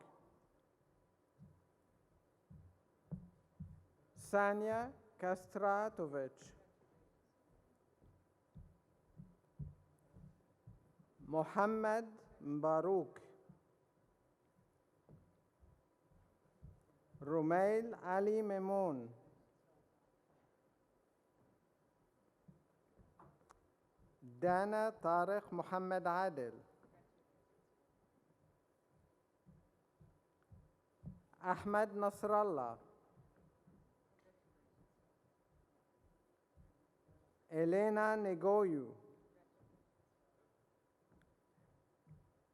Sanya Kastratovich, Mohammed Baruch, Rumail Ali Memoon, Dana Tariq Muhammad Adil, Ahmed Nasrallah, Elena Negoyu,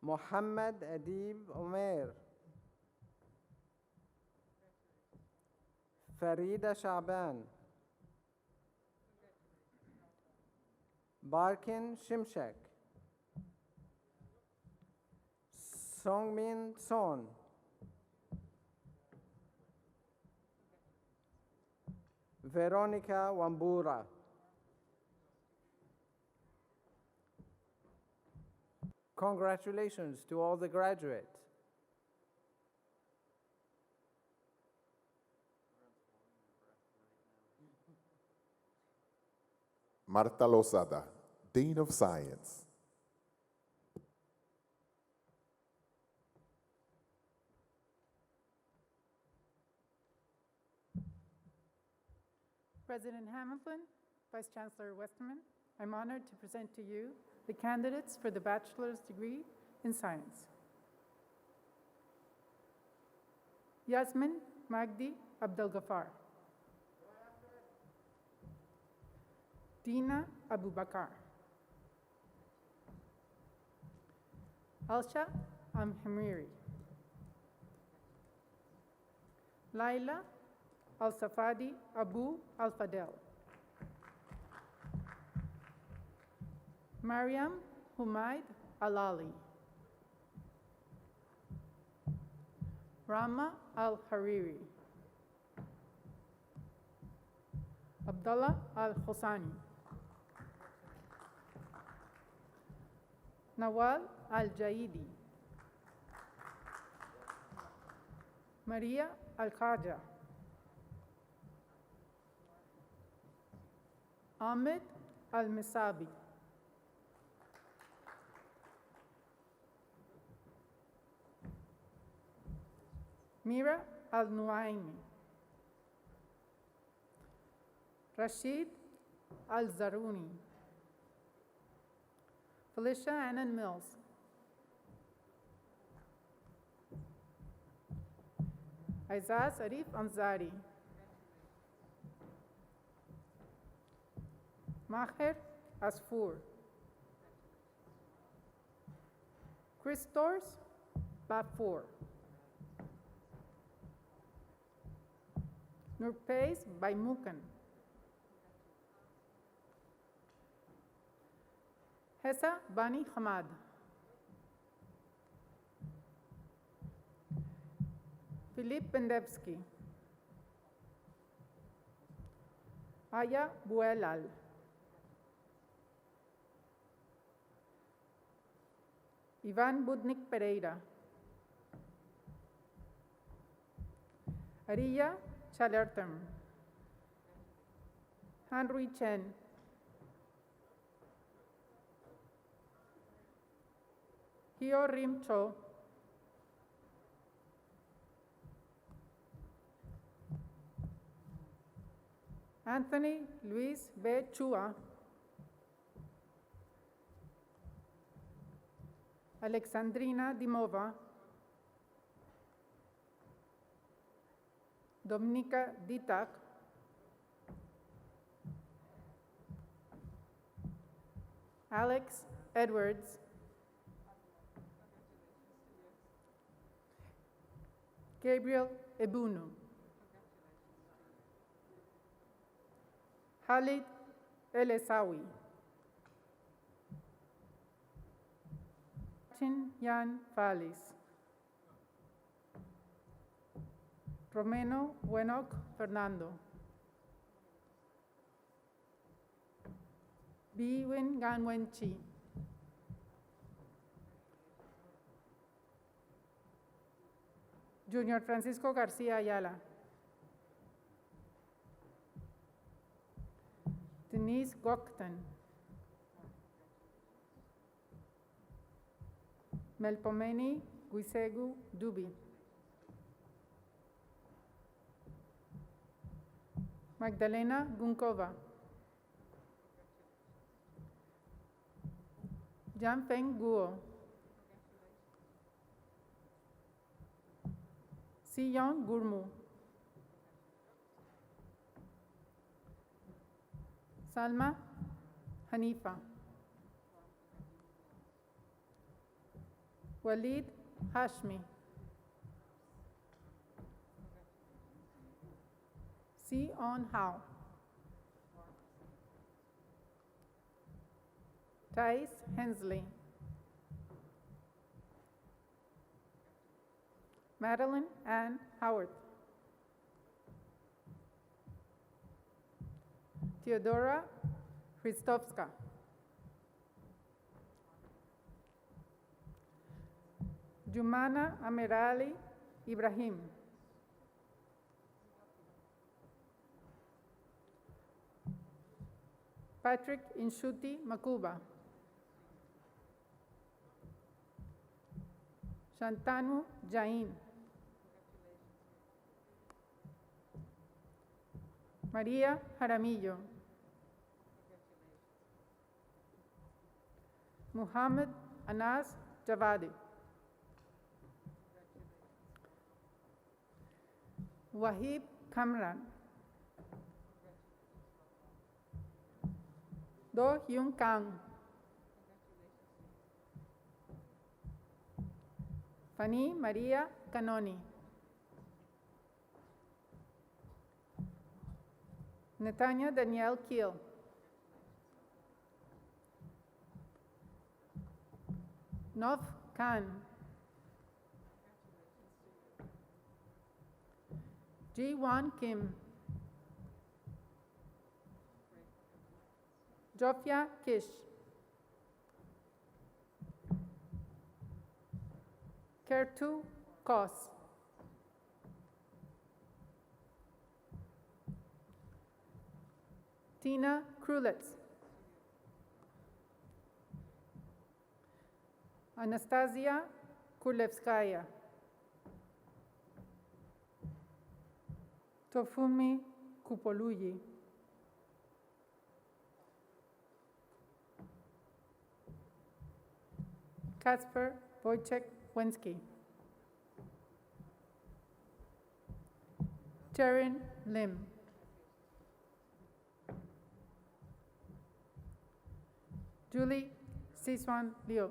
Mohammed Adib Omer, Farida Shaban, Barkin Shimshek, Songmin Son, Veronica Wambura. Congratulations to all the graduates. Marta Losada, Dean of Science. President Hamilton, Vice Chancellor Westerman, I'm honored to present to you the candidates for the bachelor's degree in science. Yasmin Magdi Abdel Ghaffar. Dina Abu Bakar. Alsha Al Amiri. Laila Al Safadi Abu Al Fadel. Mariam Humaid Al Ali. Rama Al Hariri. Abdullah Al Hosani. Nawal Al Jaidi. Maria Al Khaja. Ahmed Al Misabi. Mira Al Nuaimi. Rashid Al Zaruni. Felicia Annan Mills. Aizaz Arif Ansari. Maher Asfour. Christors Bafour. Nurpais Baimukan. Hessa Bani Hamad. Philippe Pendevsky. Aya Buelal. Ivan Budnik Pereira. Ariya Chalertem. Henry Chen. Hyo Rim Cho. Anthony Luis B. Chua. Alexandrina Dimova. Dominika Ditak. Alex Edwards. Gabriel Ebunu. Khalid El-Esawi. Chin Yan Falis. Romeno Wenok Fernando. Biwin Ganwenchi. Junior Francisco Garcia Ayala. Denise Gokten, Melpomeni Guisegu Dubi, Magdalena Gunkova, Jianfeng Guo, Siyon Gurmu, Salma Hanifa, Walid Hashmi, Si-on Hao, Thais Hensley, Madeline Ann Howard, Theodora Christovska, Jumana Amirali Ibrahim, Patrick Inshuti Makuba, Shantanu Jain, Maria Jaramillo, Muhammad Anas Javadi, Wahib Kamran, Do Hyun Kang, Fanny Maria Canoni, Netanya Danielle Keel, Nov Khan, Ji-Wan Kim, Jofia Kish, Kertu Kos, Tina Krulitz, Anastasia Kurlevskaya, Tofumi Kupoluyi, Kasper Wojciech Wensky, Cherin Lim, Julie Siswan Liu,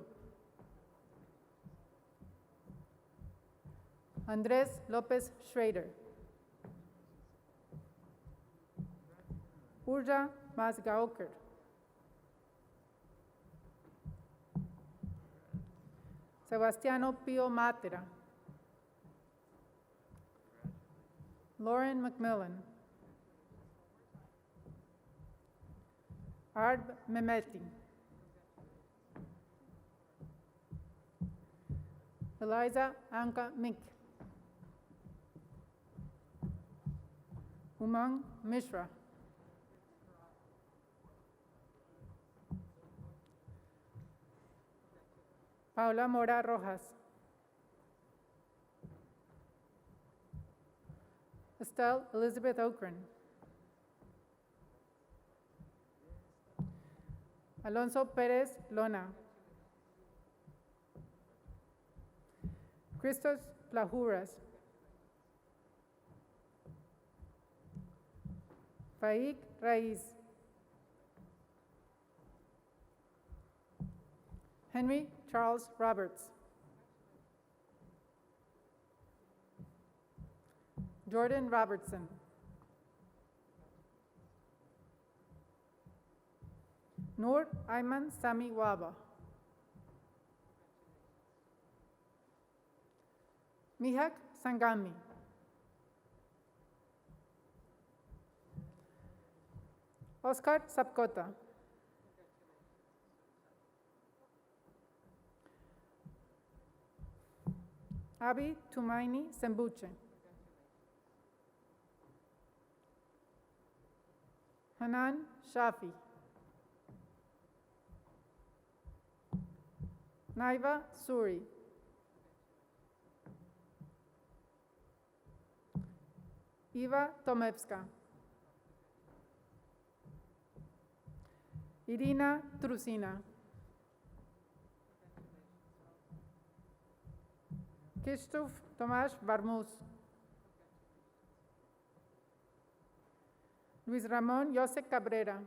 Andres Lopez Schrader, Urja Mazgaoker, Sebastiano Pio Matera, Lauren McMillan, Arb Mehmeti, Eliza Anka Mink, Umang Mishra, Paula Mora Rojas, Estelle Elizabeth Okren, Alonso Perez Lona, Christos Plahuras, Faik Raiz, Henry Charles Roberts, Jordan Robertson, Noor Ayman Sami Waba, Mihak Sangami, Oscar Sapkota, Abi Tumaini Sembuche, Hanan Shafi. Naiva Suri. Eva Tomevska. Irina Trusina. Krzysztof Tomasz Barmus. Luis Ramón José Cabrera.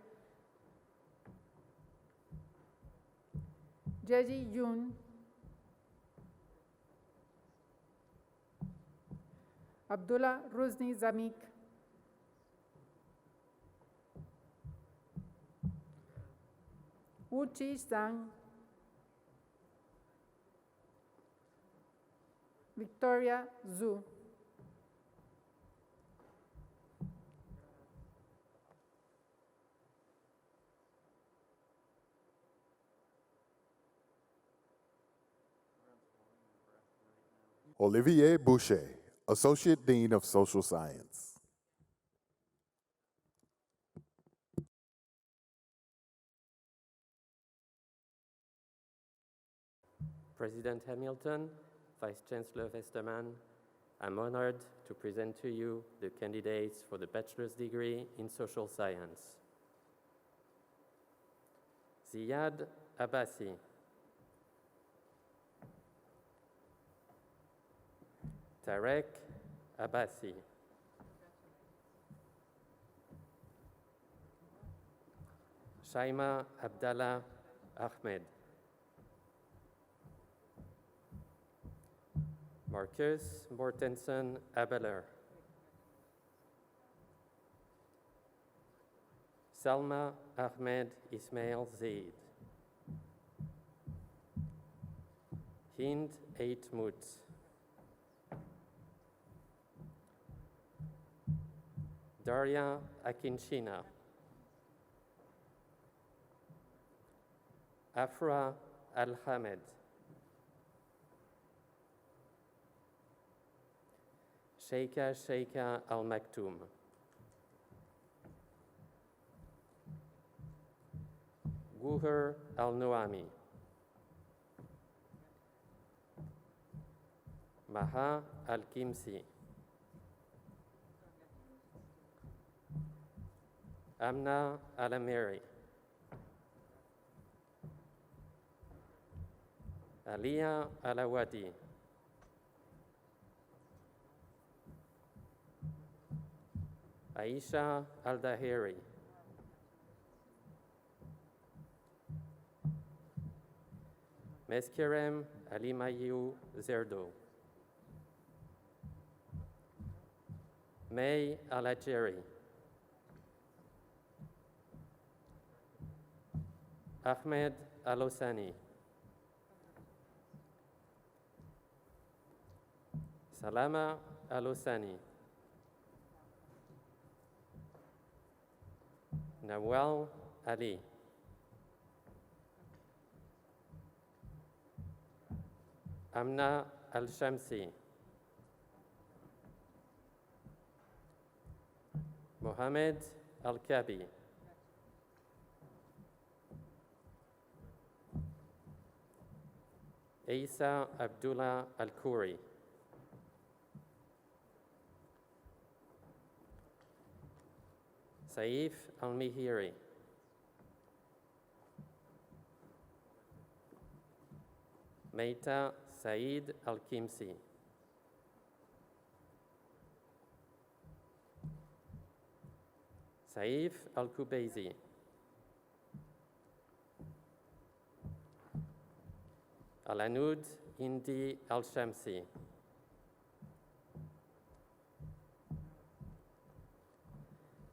Jeji Yun. Abdullah Ruzni Zamik. Wu Chi Zhang. Victoria Zhu. Olivier Boucher, Associate Dean of Social Science. President Hamilton, Vice Chancellor Westermann, I'm honored to present to you the candidates for the bachelor's degree in social science. Ziyad Abbasi. Tarek Abbasi. Shaima Abdallah Ahmed. Marcus Mortensen Abeler. Salma Ahmed Ismail Zaid. Hind Ait Mutz. Daria Akinchina. Afra Al-Hamed. Sheikha Al-Maktoum. Guher Al-Nuami. Maha Al-Kimsi. Amna Al Amiri. Aliyah Alawadi. Aisha Al-Dahiri. Meskerem Alimayu Zerdo. May Al-Ajeri. Ahmed Al-Osani. Salama Al-Osani. Nawal Ali. Amna Al-Shamsi. Mohammed Al-Kabi. Isa Abdullah Al-Khoury. Saif Al-Mihiri. Meita Said Al-Kimsi. Saif Al-Kubeizi. Alanud Indi Al-Shamsi.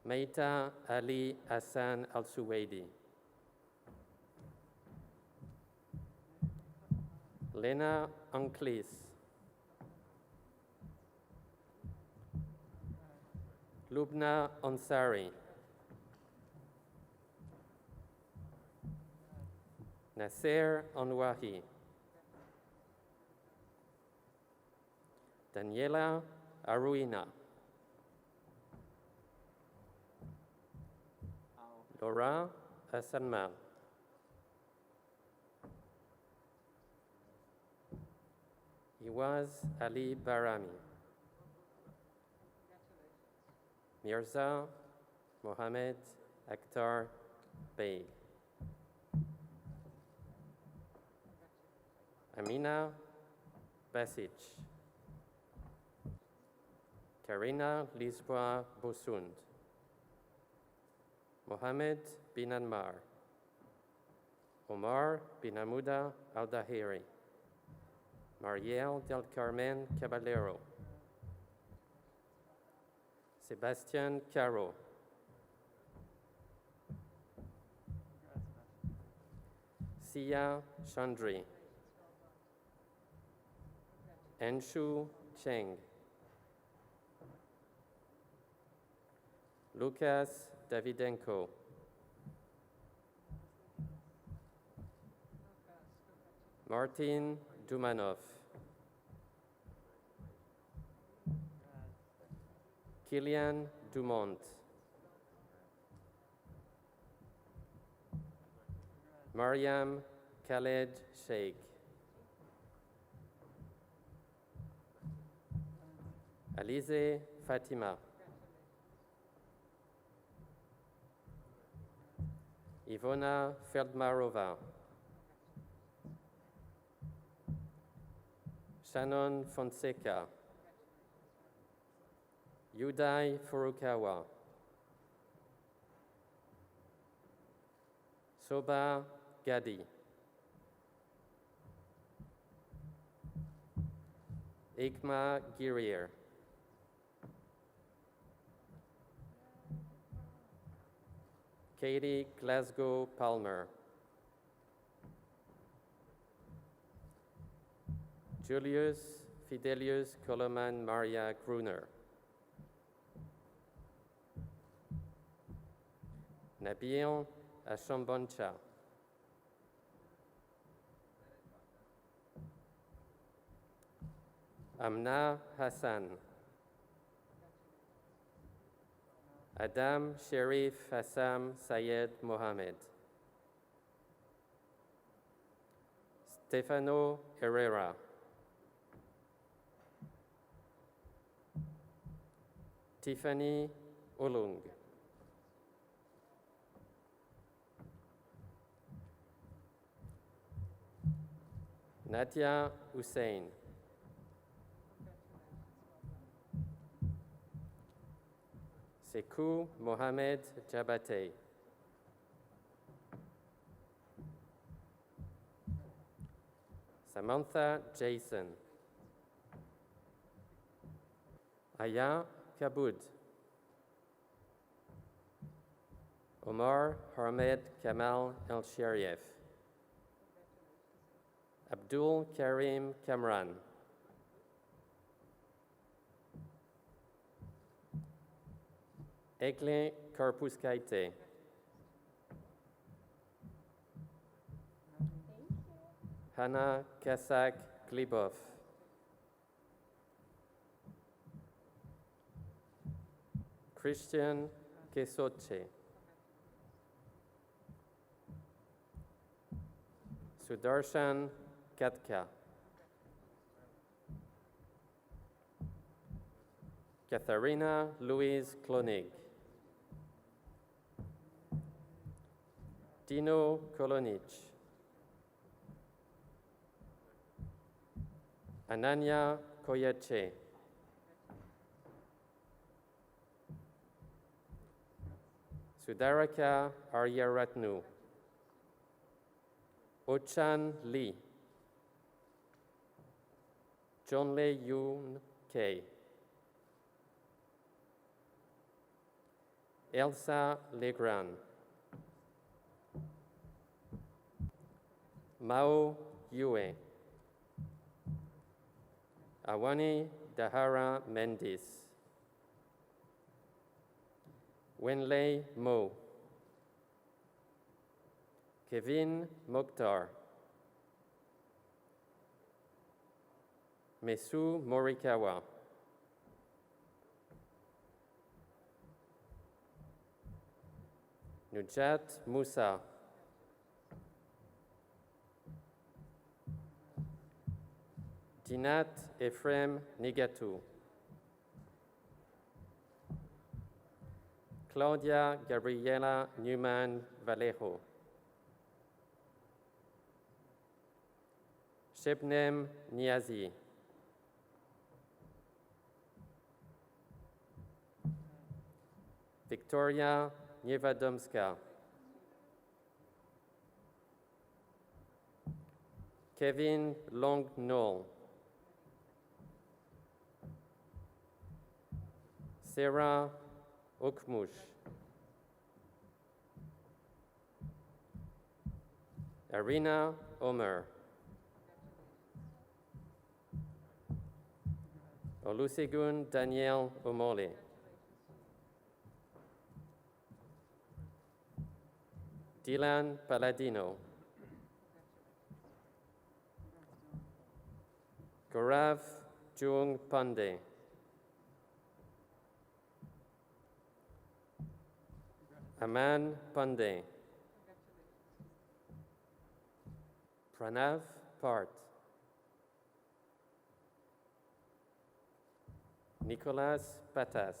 Meita Ali Hassan Al-Suwaidi. Lena Anklis. Lubna Ansari. Nasser Anwahi. Daniela Aruina. Laura Hassanmal. Iwaz Ali Barami. Mirza Mohammed Akhtar Bey. Amina Basic. Karina Lisboa Bosund. Mohammed bin Anmar. Omar bin Amuda Al-Dahiri. Mariel del Carmen Caballero. Sebastian Caro. Sia Chandri. Anshu Cheng. Lucas Davidenko. Martin Dumanov. Kilian Dumont. Mariam Khaled Sheikh. Alize Fatima. Ivona Feldmarova. Shannon Fonseca. Yudai Furukawa. Soba Gadi. Ikma Girier. Katie Glasgow Palmer. Julius Fidelius Koloman Maria Gruner. Nabil Ashamboncha. Amna Hassan. Adam Sharif Hassam Sayed Mohamed. Stefano Herrera. Tiffany Olung. Nadia Hussein. Sekou Mohamed Jabate. Samantha Jason. Aya Kabud. Omar Ahmed Kamal El Sharif. Abdul Karim Kamran. Egle Karpuskaite. Hannah Kasak Glibov. Christian Kesoche. Sudarshan Katka. Katharina Louise Klonig. Dino Kolonich. Ananya Koyeche. Sudaraka Aryaratnu. Ochan Lee. John Le Yoon K. Elsa Legrand. Mao Yue. Awani Dahara Mendis. Wenlei Mo. Kevin Mokhtar. Mesu Morikawa. Nujat Musa. Dinat Ephraim Nigatu. Claudia Gabriela Newman Vallejo. Shebnem Niazi. Victoria Niewadomska. Kevin Long Knoll. Sarah Okmush. Arina Omer. Olusegun Daniel Omole. Dylan Palladino. Gaurav Jung Pandey. Aman Pandey. Pranav Part. Nicolas Patas.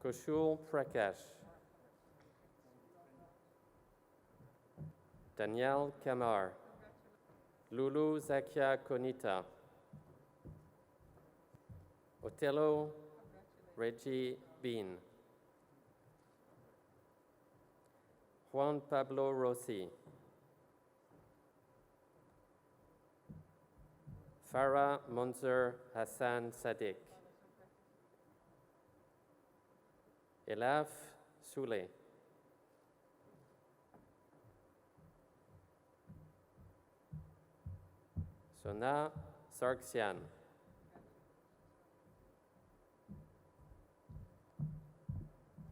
Kushul Prakash. Danielle Kamar. Lulu Zakia Konita. Otello Reggie Bean. Juan Pablo Rossi. Farah Monzer Hassan Sadiq. Elaf Sule. Sona Sargsyan.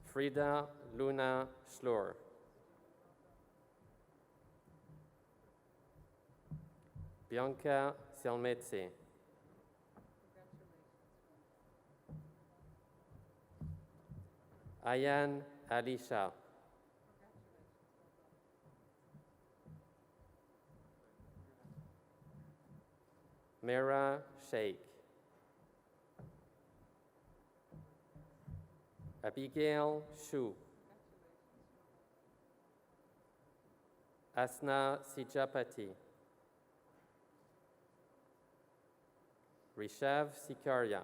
Frida Luna Schlur. Bianca Selmetzi. Ayan Alisha. Mira Sheikh. Abigail Shu. Asna Sijapati. Rishav Sikaria.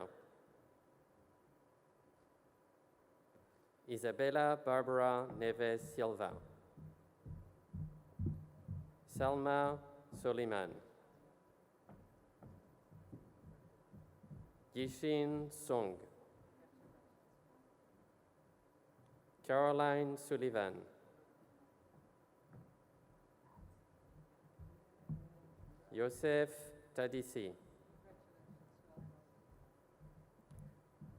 Isabella Barbara Neves Silva. Salma Soliman. Yishin Song. Caroline Sullivan. Yousef Tadisi.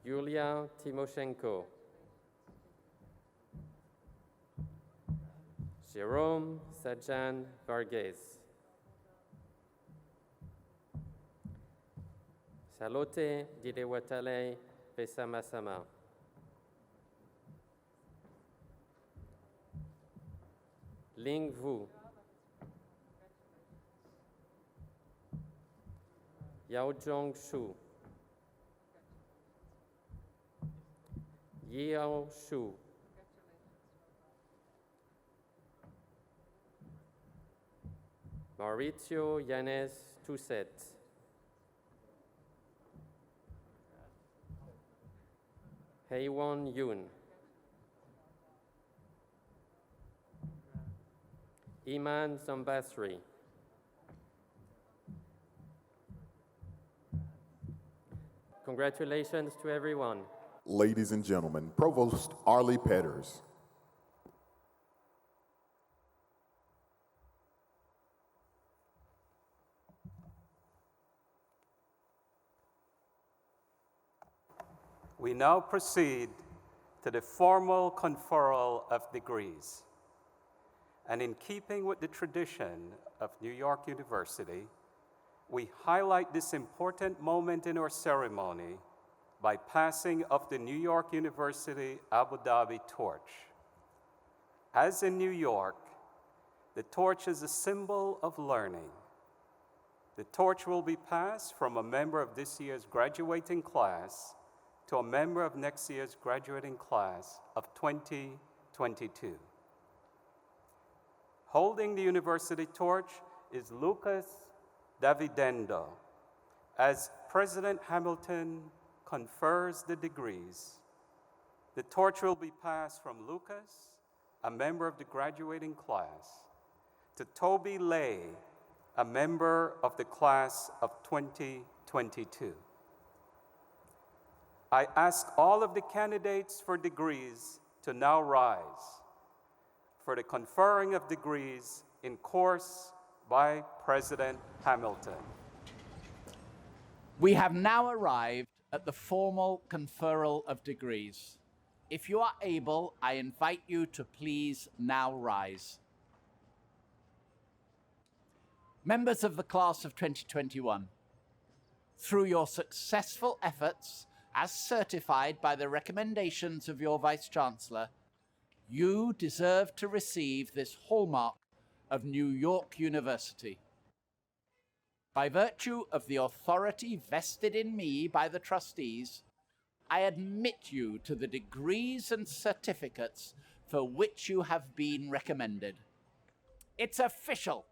Yulia Timoshenko. Jerome Sajan Varghese. Salote Dilewatale Pesamasama. Ling Vu. Yao Zhong Shu. Yao Shu. Maurizio Yanes Tuset. Haewon Yoon. Iman Zambasri. Congratulations to everyone. Ladies and gentlemen, Provost Arlie Petters. We now proceed to the formal conferral of degrees. And in keeping with the tradition of New York University, we highlight this important moment in our ceremony by passing of the New York University Abu Dhabi torch. As in New York, the torch is a symbol of learning. The torch will be passed from a member of this year's graduating class to a member of next year's graduating class of 2022. Holding the university torch is Lucas Davidendo. As President Hamilton confers the degrees, the torch will be passed from Lucas, a member of the graduating class, to Toby Lay, a member of the class of 2022. I ask all of the candidates for degrees to now rise for the conferring of degrees in course by President Hamilton. We have now arrived at the formal conferral of degrees. If you are able, I invite you to please now rise. Members of the class of 2021, through your successful efforts, as certified by the recommendations of your Vice-Chancellor, you deserve to receive this hallmark of New York University. By virtue of the authority vested in me by the trustees, I admit you to the degrees and certificates for which you have been recommended. It's official.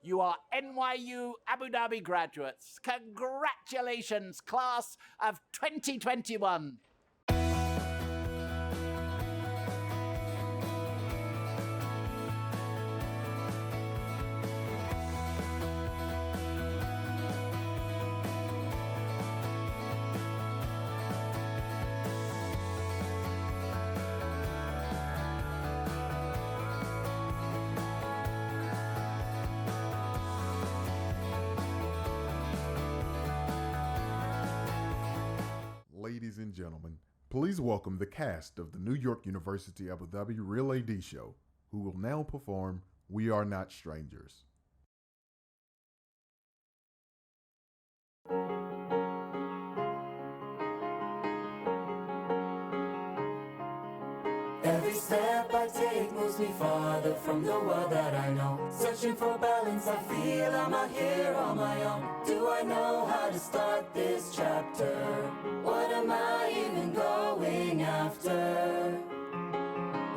You are NYU Abu Dhabi graduates. Congratulations, class of 2021. Ladies and gentlemen, please welcome the cast of the New York University Abu Dhabi Real AD Show, who will now perform We Are Not Strangers. Every step I take moves me farther from the world that I know. Searching for balance, I feel I'm out here on my own. Do I know how to start this chapter? What am I even going after?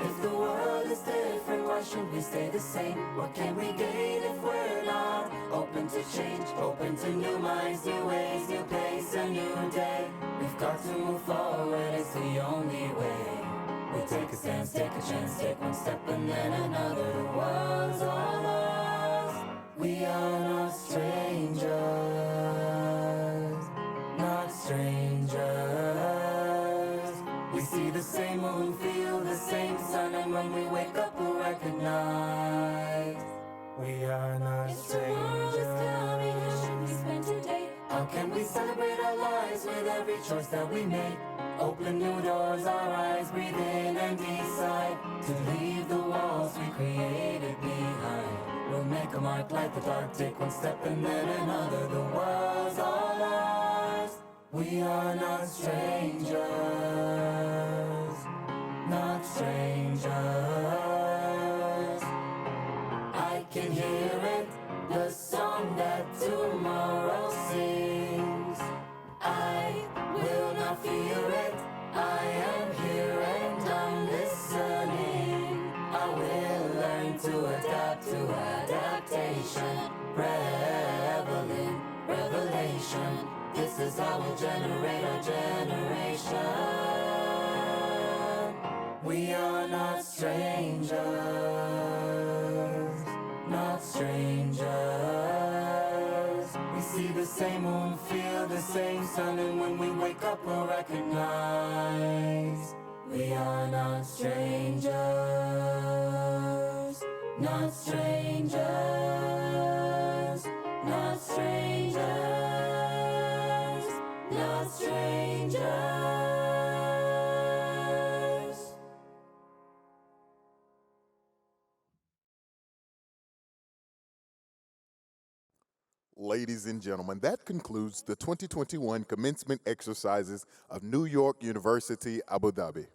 If the world is different, why should we stay the same? What can we gain if we're not open to change? Open to new minds, new ways, new pace, a new day. We've got to move forward, it's the only way. We take a stance, take a chance, take one step and then another. The world's all ours. We are not strangers, not strangers. We see the same moon, feel the same sun, and when we wake up we'll recognize we are not strangers. How can we celebrate our lives with every choice that we make? Open new doors, our eyes, breathe in and decide to leave the walls we created behind. We'll make a mark like the dark, take one step and then another. The world's all ours. We are not strangers, not strangers. I can hear it, the song that tomorrow sings. I will not fear it. I am here and I'm listening. I will learn to adapt to adaptation. Reveling, revelation. This is how we'll generate our generation. We are not strangers, not strangers. We see the same moon, feel the same sun, and when we wake up we'll recognize we are not strangers, not strangers, not strangers, not strangers. Ladies and gentlemen, that concludes the 2021 commencement exercises of New York University, Abu Dhabi.